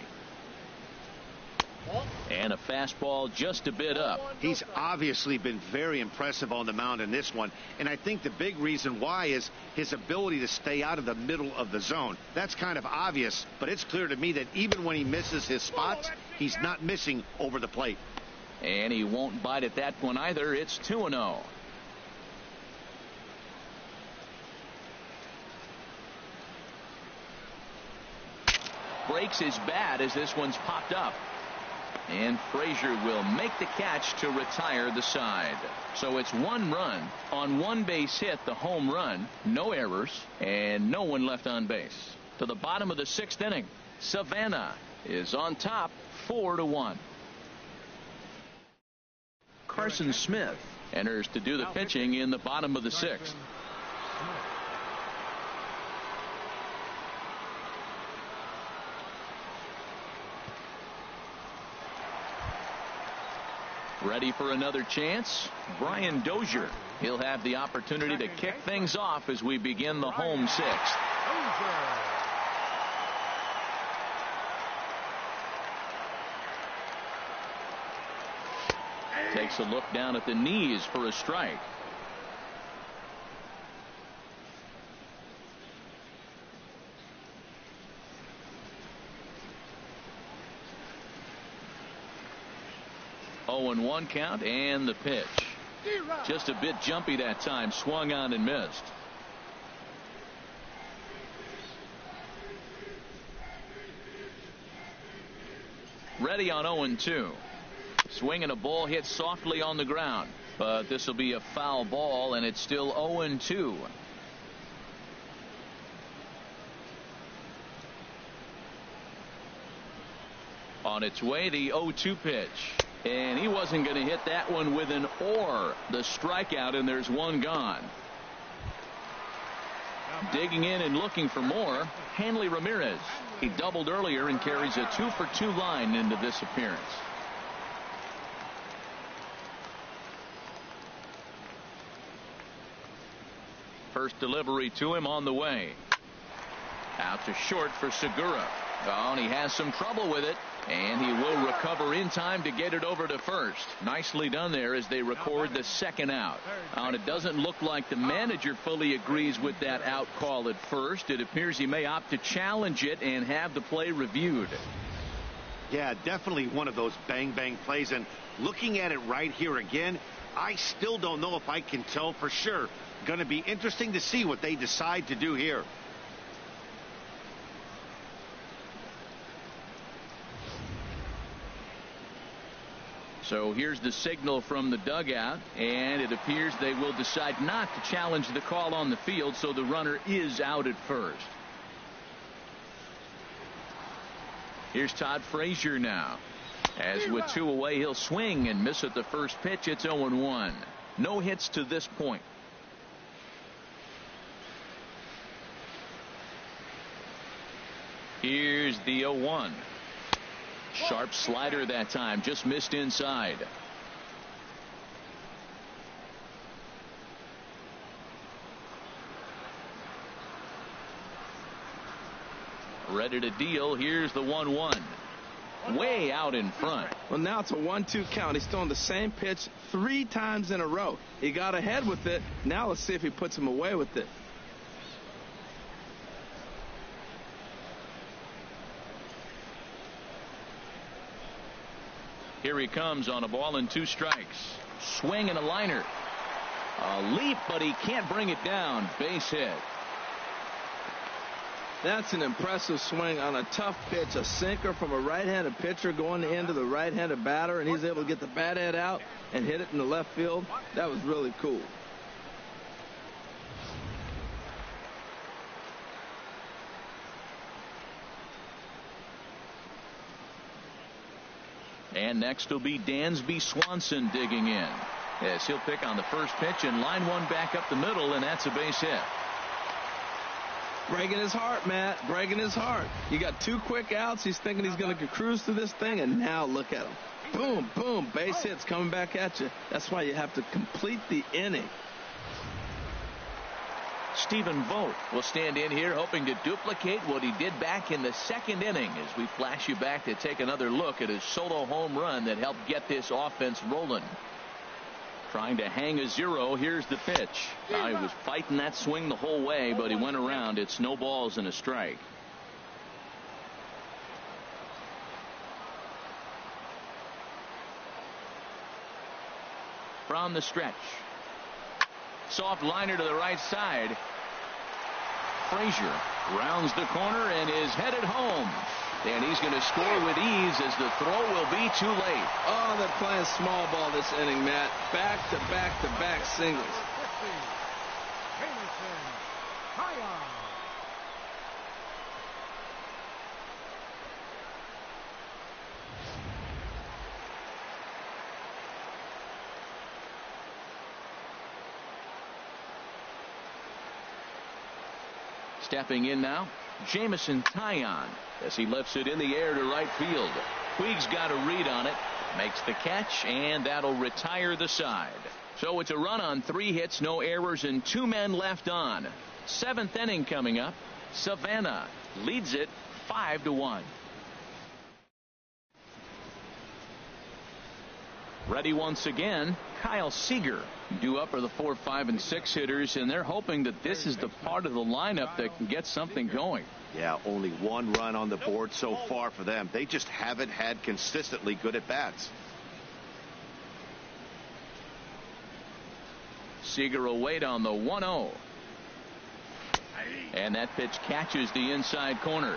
And a fastball just a bit up. He's obviously been very impressive on the mound in this one, and I think the big reason why is his ability to stay out of the middle of the zone. That's kind of obvious, but it's clear to me that even when he misses his spots, he's not missing over the plate. And he won't bite at that one either. It's 2-0. Breaks his bat as this one's popped up. And Frazier will make the catch to retire the side. So it's 1 run on 1 base hit, the home run, no errors, and no one left on base. To the bottom of the 6th inning, Savannah is on top 4-1. Carson Smith enters to do the pitching in the bottom of the 6th. Ready for another chance, Brian Dozier. He'll have the opportunity to kick things off as we begin the home 6th. Takes a look down at the knees for a strike. Oh, and 1 count, and the pitch. Just a bit jumpy that time. Swung on and missed. Ready on 0-2. Swinging a ball hit softly on the ground, but this will be a foul ball, and it's still 0-2. On its way, the 0-2 pitch. And he wasn't going to hit that one with an or. The strikeout, and there's 1 gone. Digging in and looking for more, Hanley Ramirez. He doubled earlier and carries a 2 for 2 line into this appearance. First delivery to him on the way. Out to short for Segura. Oh, and he has some trouble with it. And he will recover in time to get it over to first. Nicely done there as they record the second out. And it doesn't look like the manager fully agrees with that out call at first. It appears he may opt to challenge it and have the play reviewed. Yeah, definitely one of those bang-bang plays. And looking at it right here again, I still don't know if I can tell for sure. Going to be interesting to see what they decide to do here. So here's the signal from the dugout, and it appears they will decide not to challenge the call on the field, so the runner is out at first. Here's Todd Frazier now. As with 2 away, he'll swing and miss at the first pitch. It's 0-1. No hits to this point. Here's the 0-1. Sharp slider that time, just missed inside. Ready to deal. Here's the 1-1. Way out in front. Well, now it's a 1-2 count. He's throwing the same pitch 3 times in a row. He got ahead with it. Now let's see if he puts him away with it. Here he comes on a ball and 2 strikes. Swing and a liner. A leap, but he can't bring it down. Base hit. That's an impressive swing on a tough pitch. A sinker from a right-handed pitcher going into the right-handed batter, and he's able to get the bat head out and hit it in the left field. That was really cool. And next will be Dansby Swanson digging in. Yes, he'll pick on the first pitch and line one back up the middle, and that's a base hit. Breaking his heart, Matt. Breaking his heart. You got 2 quick outs. He's thinking he's going to cruise through this thing, and now look at him. Boom, boom, base hits coming back at you. That's why you have to complete the inning. Stephen Vogt will stand in here hoping to duplicate what he did back in the second inning as we flash you back to take another look at his solo home run that helped get this offense rolling. Trying to hang a 0. Here's the pitch. He was fighting that swing the whole way, but he went around. It's no balls and a strike. From the stretch. Soft liner to the right side. Frazier rounds the corner and is headed home. And he's going to score with ease as the throw will be too late. Oh, they're playing small ball this inning, Matt. Back to back to back singles. Stepping in now, Jamison Taillon as he lifts it in the air to right field. Puig's got a read on it, makes the catch, and that'll retire the side. So it's a run on 3 hits, no errors, and 2 men left on. 7th inning coming up. Savannah leads it 5-1. Ready once again, Kyle Seager due up are the 4, 5, and 6 hitters, and they're hoping that this is the part of the lineup that can get something going. Yeah, only 1 run on the board so far for them. They just haven't had consistently good at bats. Seager will wait on the 1-0. And that pitch catches the inside corner.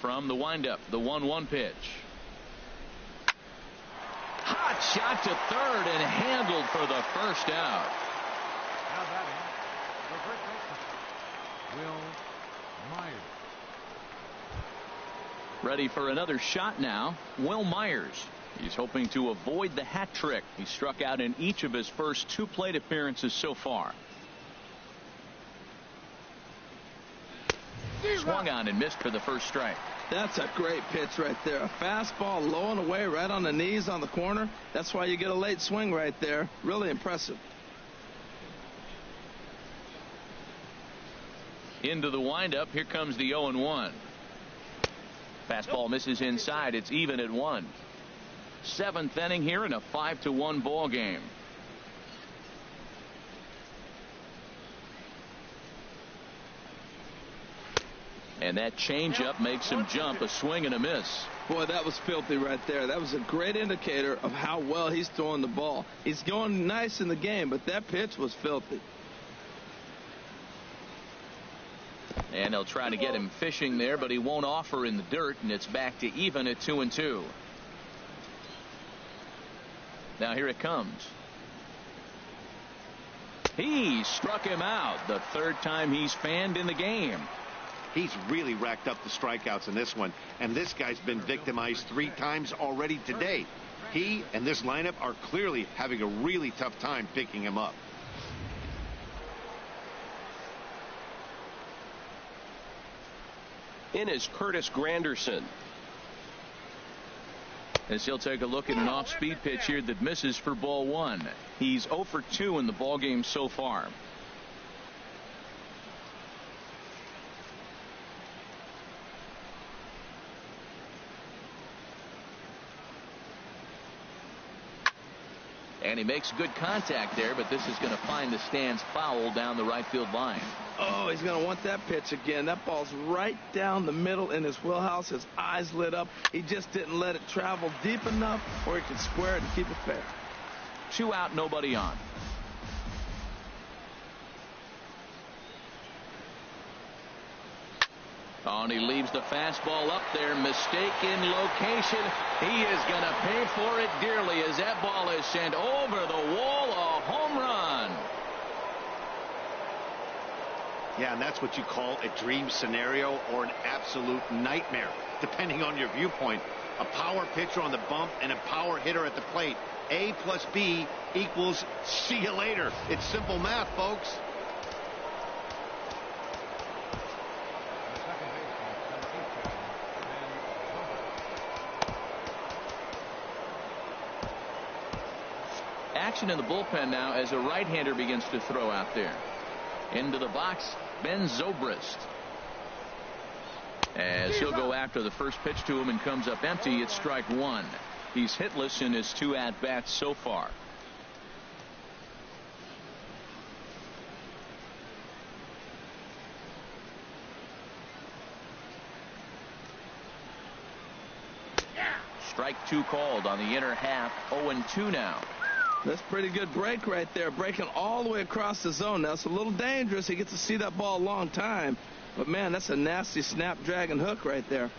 From the windup, the 1-1 pitch. Hot shot to third and handled for the first out. Now batting, the first baseman, Will Myers. Ready for another shot now, Will Myers. He's hoping to avoid the hat trick. He struck out in each of his first 2 plate appearances so far. Swung on and missed for the first strike. That's a great pitch right there. A fastball low and away right on the knees on the corner. That's why you get a late swing right there. Really impressive. Into the windup. Here comes the 0-1. Fastball misses inside. It's even at 1. 7th inning here in a 5-1 ball game. And that changeup makes him jump. A swing and a miss. Boy, that was filthy right there. That was a great indicator of how well he's throwing the ball. He's going nice in the game, but that pitch was filthy. And they'll try to get him fishing there, but he won't offer in the dirt, and it's back to even at 2-2. Now here it comes. He struck him out. The 3rd time he's fanned in the game. He's really racked up the strikeouts in this one, and this guy's been victimized 3 times already today. He and this lineup are clearly having a really tough time picking him up. In is Curtis Granderson. As he'll take a look at an off-speed pitch here that misses for ball 1. He's 0 for 2 in the ball game so far. And he makes good contact there, but this is going to find the stands foul down the right field line. Oh, he's going to want that pitch again. That ball's right down the middle in his wheelhouse. His eyes lit up. He just didn't let it travel deep enough where he could square it and keep it fair. 2 out, nobody on. Oh, and he leaves the fastball up there. Mistaken location. He is going to pay for it dearly as that ball is sent over the wall. A home run. Yeah, and that's what you call a dream scenario or an absolute nightmare, depending on your viewpoint. A power pitcher on the bump and a power hitter at the plate. A plus B equals see you later. It's simple math, folks. The second baseman, number 18, Ben. Action in the bullpen now as a right-hander begins to throw out there. Into the box, Ben Zobrist. As he'll go after the first pitch to him and comes up empty, it's strike one. He's hitless in his 2 at-bats so far. Strike 2 called on the inner half. 0-2 now. That's pretty good break right there, breaking all the way across the zone. Now, it's a little dangerous. He gets to see that ball a long time. But, man, that's a nasty snapdragon hook right there.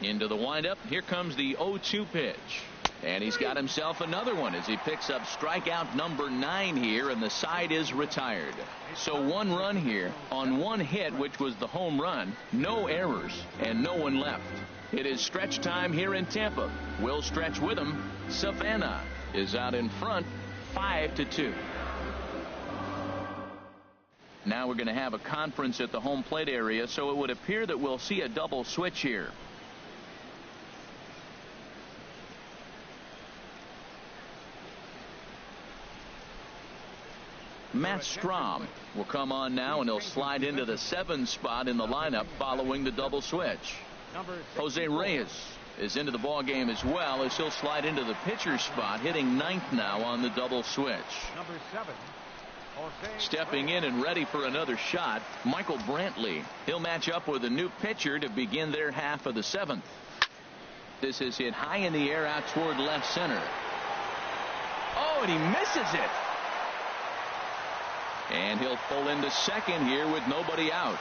Into the windup. Here comes the 0-2 pitch. And he's got himself another one as he picks up strikeout number 9 here, and the side is retired. So 1 run here on 1 hit, which was the home run. No errors and no one left. It is stretch time here in Tampa. We'll stretch with him. Savannah is out in front, 5-2. Now we're going to have a conference at the home plate area, so it would appear that we'll see a double switch here. Matt Strom will come on now, and he'll slide into the 7 spot in the lineup following the double switch. Jose Reyes is into the ball game as well, as he'll slide into the pitcher spot, hitting 9th now on the double switch. Number 7. Stepping in and ready for another shot, Michael Brantley. He'll match up with a new pitcher to begin their half of the 7th. This is hit high in the air out toward left center. Oh, and he misses it. And he'll pull into second here with nobody out.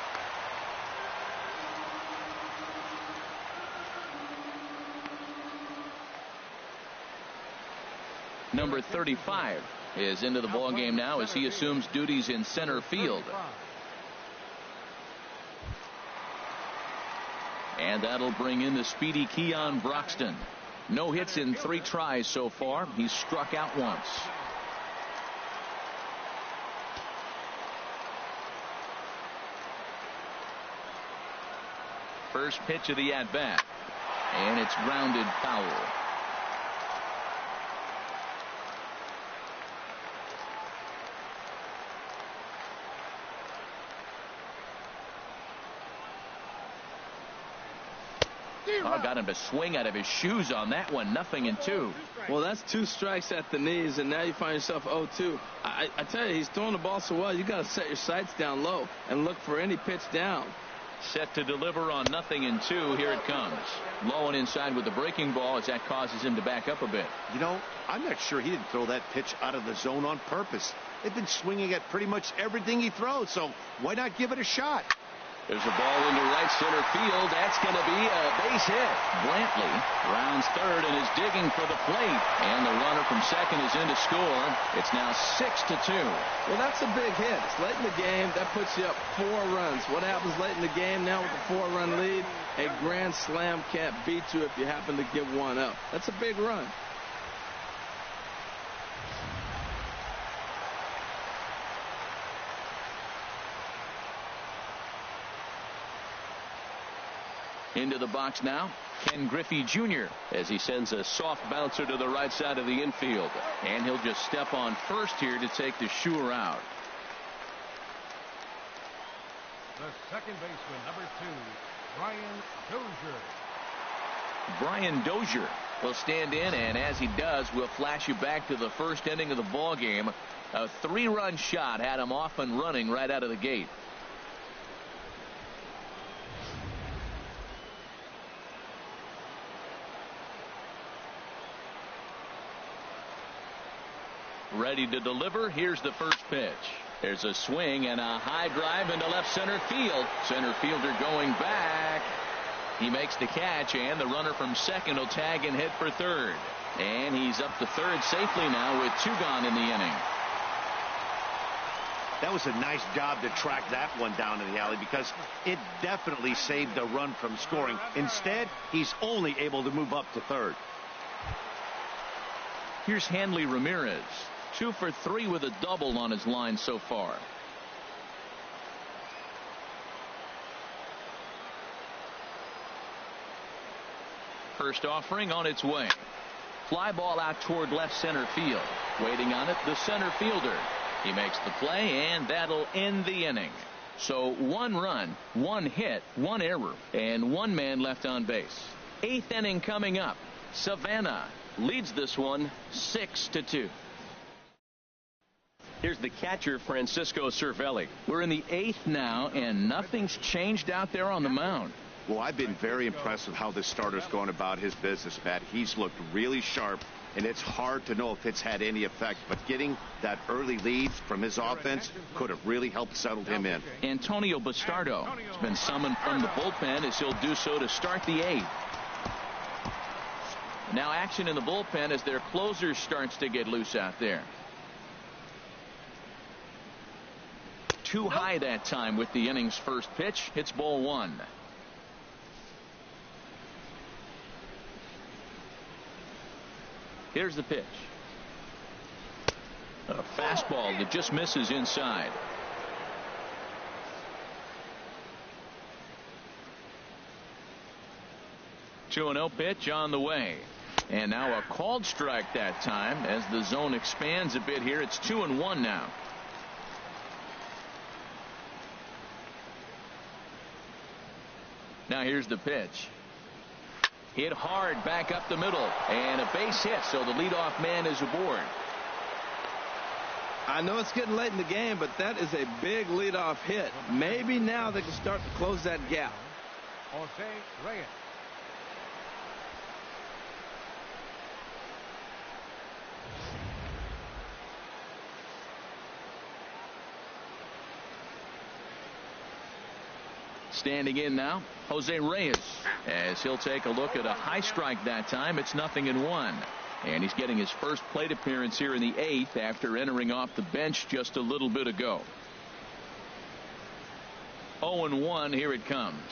Number 35 is into the ball game now as he assumes duties in center field. And that'll bring in the speedy Keon Broxton. No hits in 3 tries so far. He's struck out once. First pitch of the at-bat, and it's grounded foul. Got him to swing out of his shoes on that one. 0-2. Well, that's 2 strikes at the knees, and now you find yourself 0-2. I tell you, he's throwing the ball so well, you got to set your sights down low and look for any pitch down. Set to deliver on 0-2. Here it comes. Low and inside with the breaking ball as that causes him to back up a bit. You know, I'm not sure he didn't throw that pitch out of the zone on purpose. They've been swinging at pretty much everything he throws, so why not give it a shot? There's a ball into right center field. That's going to be a base hit. Brantley rounds third and is digging for the plate. And the runner from second is in to score. It's now 6-2. Well, that's a big hit. It's late in the game. That puts you up 4 runs. What happens late in the game now with a 4-run lead? A grand slam can't beat you if you happen to give one up. That's a big run. Into the box now, Ken Griffey Jr. as he sends a soft bouncer to the right side of the infield. And he'll just step on first here to take the Shure out. The second baseman, number 2, Brian Dozier. Brian Dozier will stand in, and as he does, we'll flash you back to the first inning of the ball game. A 3-run shot had him off and running right out of the gate. Ready to deliver. Here's the first pitch. There's a swing and a high drive into left center field. Center fielder going back. He makes the catch, and the runner from second will tag and hit for third. And he's up to third safely now with 2 gone in the inning. That was a nice job to track that one down in the alley because it definitely saved the run from scoring. Instead, he's only able to move up to third. Here's Hanley Ramirez, 2 for 3 with a double on his line so far. First offering on its way. Fly ball out toward left center field. Waiting on it, the center fielder. He makes the play, and that'll end the inning. So 1 run, 1 hit, 1 error, and 1 man left on base. 8th inning coming up. Savannah leads this one 6-2. Here's the catcher, Francisco Cervelli. We're in the 8th now, and nothing's changed out there on the mound. Well, I've been very impressed with how this starter's going about his business, Pat. He's looked really sharp, and it's hard to know if it's had any effect. But getting that early lead from his offense could have really helped settle him in. Antonio Bastardo has been summoned from the bullpen as he'll do so to start the 8th. Now action in the bullpen as their closer starts to get loose out there. Too high that time with the inning's first pitch. It's ball 1. Here's the pitch. A fastball that just misses inside. Two 2-0 pitch on the way. And now a called strike that time as the zone expands a bit here. It's 2-1 now. Now here's the pitch. Hit hard back up the middle, and a base hit, so the leadoff man is aboard. I know it's getting late in the game, but that is a big leadoff hit. Maybe now they can start to close that gap. Jose Reyes. Standing in now, Jose Reyes, as he'll take a look at a high strike that time. It's 0-1. And he's getting his first plate appearance here in the 8th after entering off the bench just a little bit ago. 0-1, here it comes.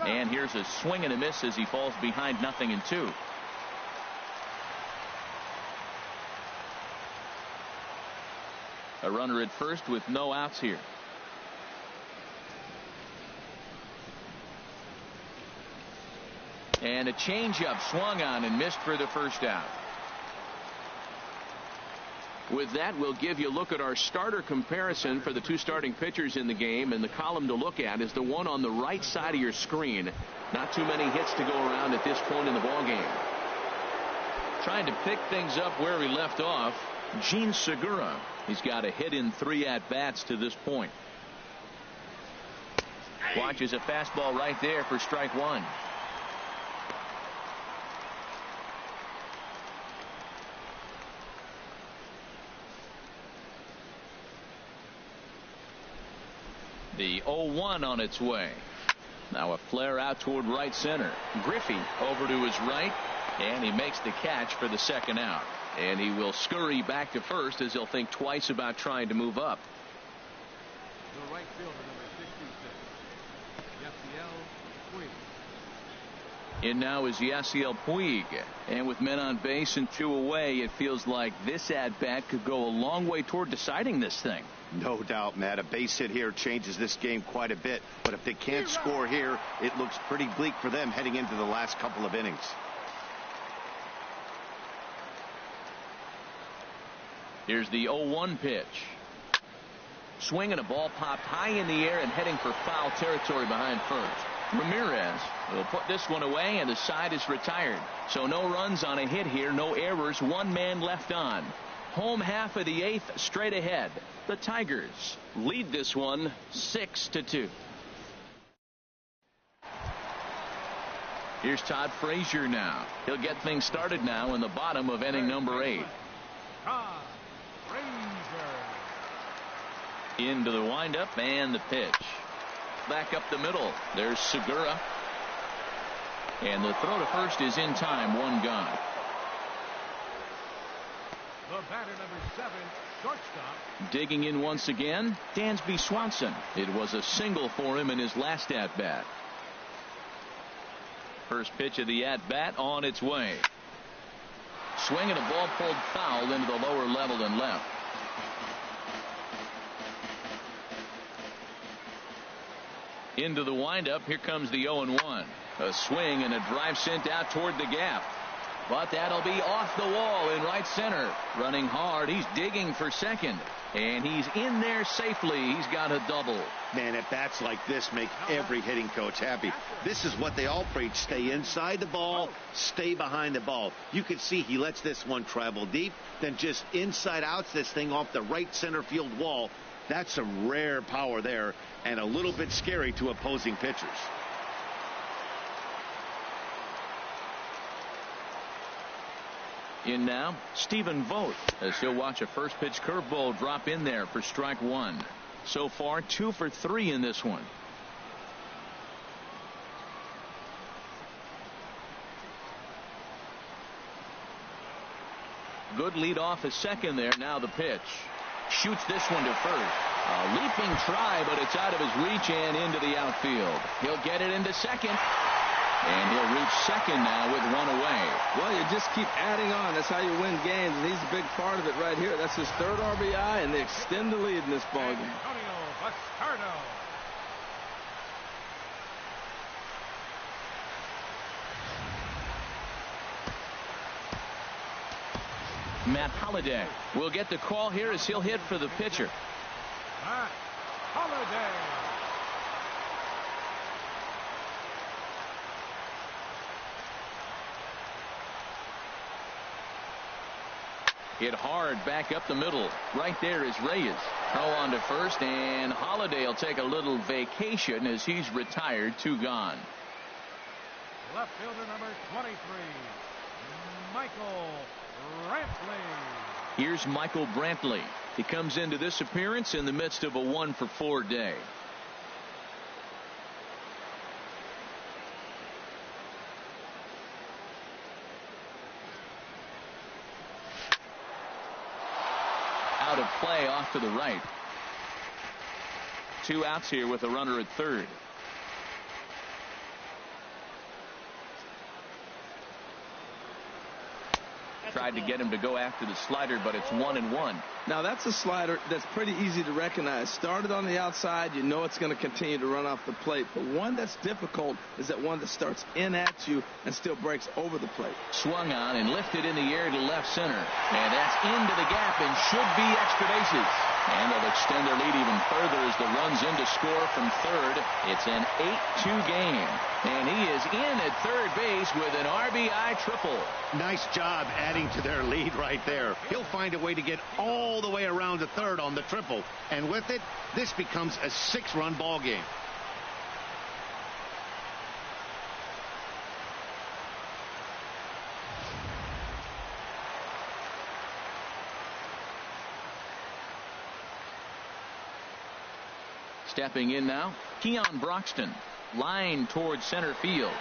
And here's a swing and a miss as he falls behind 0-2. A runner at first with no outs here. And a changeup swung on and missed for the first out. With that, we'll give you a look at our starter comparison for the two starting pitchers in the game. And the column to look at is the one on the right side of your screen. Not too many hits to go around at this point in the ballgame. Trying to pick things up where we left off, Gene Segura. He's got a hit in 3 at-bats to this point. Watches a fastball right there for strike 1. The 0-1 on its way. Now a flare out toward right center. Griffey over to his right, and he makes the catch for the second out. And he will scurry back to first as he'll think twice about trying to move up. The right fielder, number 66, Yasiel Puig. In now is Yasiel Puig. And with men on base and 2 away, it feels like this at-bat could go a long way toward deciding this thing. No doubt, Matt. A base hit here changes this game quite a bit. But if they can't score here, it looks pretty bleak for them heading into the last couple of innings. Here's the 0-1 pitch. Swing and a ball popped high in the air and heading for foul territory behind first. Ramirez will put this one away, and the side is retired. So no runs on a hit here, no errors, 1 man left on. Home half of the 8th straight ahead. The Tigers lead this one 6-2. Here's Todd Frazier now. He'll get things started now in the bottom of inning number 8. Todd Frazier. Into the windup and the pitch. Back up the middle. There's Segura. And the throw to first is in time. 1 gone. The batter, number 7, shortstop. Digging in once again, Dansby Swanson. It was a single for him in his last at-bat. First pitch of the at-bat on its way. Swinging, a ball pulled foul into the lower level and left. Into the windup. Here comes the 0-1. A swing and a drive sent out toward the gap. But that'll be off the wall in right center. Running hard. He's digging for second. And he's in there safely. He's got a double. Man, at bats like this make every hitting coach happy. This is what they all preach. Stay inside the ball. Stay behind the ball. You can see he lets this one travel deep. Then just inside outs this thing off the right center field wall. That's some rare power there. And a little bit scary to opposing pitchers. In now, Stephen Vogt, as he'll watch a first pitch curveball drop in there for strike one. So far, 2 for 3 in this one. Good lead off at second there. Now the pitch. Shoots this one to first. A leaping try, but it's out of his reach and into the outfield. He'll get it into second. And he'll reach second now with one away. Well, you just keep adding on. That's how you win games, and he's a big part of it right here. That's his 3rd RBI, and they extend the lead in this ballgame. Antonio Bastardo. Matt Holliday will get the call here as he'll hit for the pitcher. Matt Holliday. Hit hard back up the middle. Right there is Reyes. Throw on to first, and Holliday will take a little vacation as he's retired. 2 gone. Left fielder number 23, Michael Brantley. Here's Michael Brantley. He comes into this appearance in the midst of a 1 for 4 day. Out of play off to the right. 2 outs here with a runner at third. Tried to get him to go after the slider, but it's 1-1. Now that's a slider that's pretty easy to recognize. Started on the outside, you know it's going to continue to run off the plate. But one that's difficult is that one that starts in at you and still breaks over the plate. Swung on and lifted in the air to left center. And that's into the gap and should be extra bases. And they'll extend their lead even further as the runs in to score from third. It's an 8-2 game. And he is in at third base with an RBI triple. Nice job adding to their lead right there. He'll find a way to get all the way around to third on the triple. And with it, this becomes a 6-run ball game. Stepping in now, Keon Broxton. Line towards center field.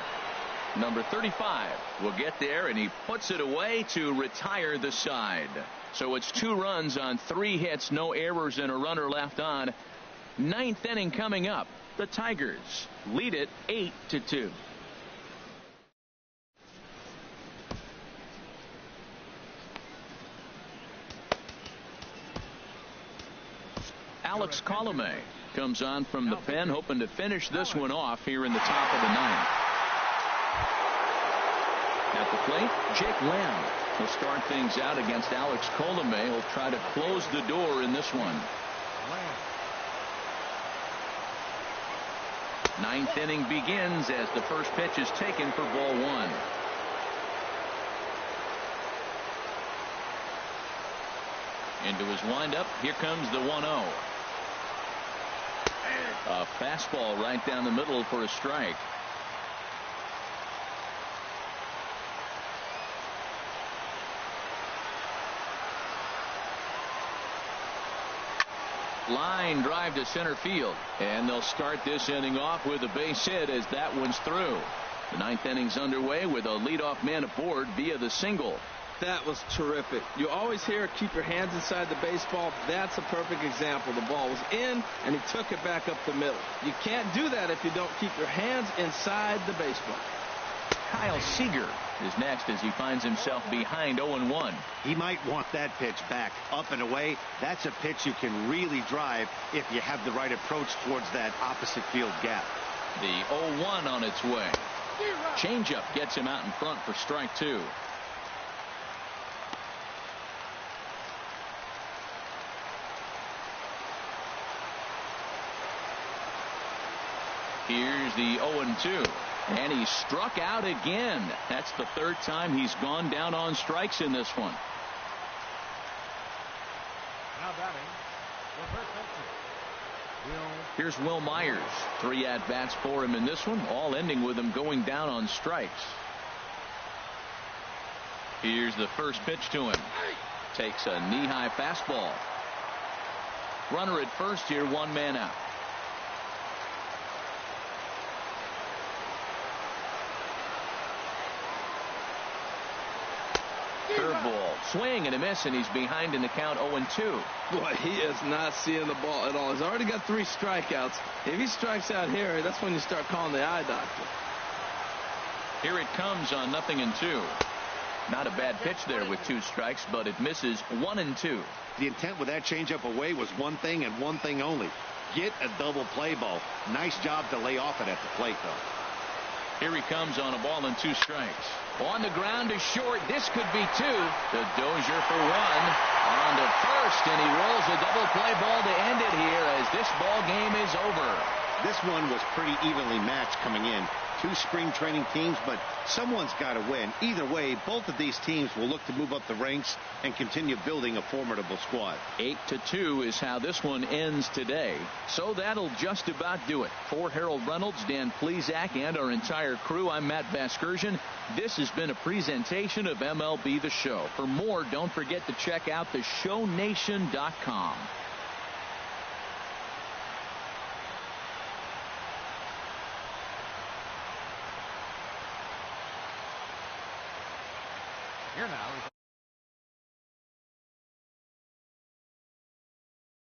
Number 35 will get there, and he puts it away to retire the side. So it's 2 runs on 3 hits, no errors, and a runner left on. 9th inning coming up. The Tigers lead it 8-2. Alex Colomé comes on from the pen, hoping to finish this one off here in the top of the 9th. At the plate, Jake Lamb will start things out against Alex Colomé. He'll try to close the door in this one. 9th inning begins as the first pitch is taken for ball 1. Into his windup. Here comes the 1-0. A fastball right down the middle for a strike. Line drive to center field, and they'll start this inning off with a base hit as that one's through. The 9th inning's underway with a leadoff man aboard via the single. That was terrific. You always hear, keep your hands inside the baseball. That's a perfect example. The ball was in, and he took it back up the middle. You can't do that if you don't keep your hands inside the baseball. Kyle Seager is next as he finds himself behind 0-1. He might want that pitch back, up and away. That's a pitch you can really drive if you have the right approach towards that opposite field gap. The 0-1 on its way. Changeup gets him out in front for strike 2. Here's the 0-2. And he struck out again. That's the third time he's gone down on strikes in this one. Now batting, the first baseman, Here's Will Myers. 3 at-bats for him in this one, all ending with him going down on strikes. Here's the first pitch to him. Takes a knee-high fastball. Runner at first here, 1 man out. Curveball, swing and a miss, and he's behind in the count 0-2. Boy, he is not seeing the ball at all. He's already got 3 strikeouts. If he strikes out here, that's when you start calling the eye doctor. Here it comes on 0-2. Not a bad pitch there with 2 strikes, but it misses 1-2. The intent with that changeup away was one thing and one thing only. Get a double play ball. Nice job to lay off it at the plate, though. Here he comes on a ball and 2 strikes. On the ground to short. This could be 2. To Dozier for 1. On to first, and he rolls a double play ball to end it here as this ball game is over. This one was pretty evenly matched coming in. 2 spring training teams, but someone's got to win. Either way, both of these teams will look to move up the ranks and continue building a formidable squad. 8-2 is how this one ends today. So that'll just about do it. For Harold Reynolds, Dan Plesac, and our entire crew, I'm Matt Vasgersian. This has been a presentation of MLB The Show. For more, don't forget to check out theshownation.com.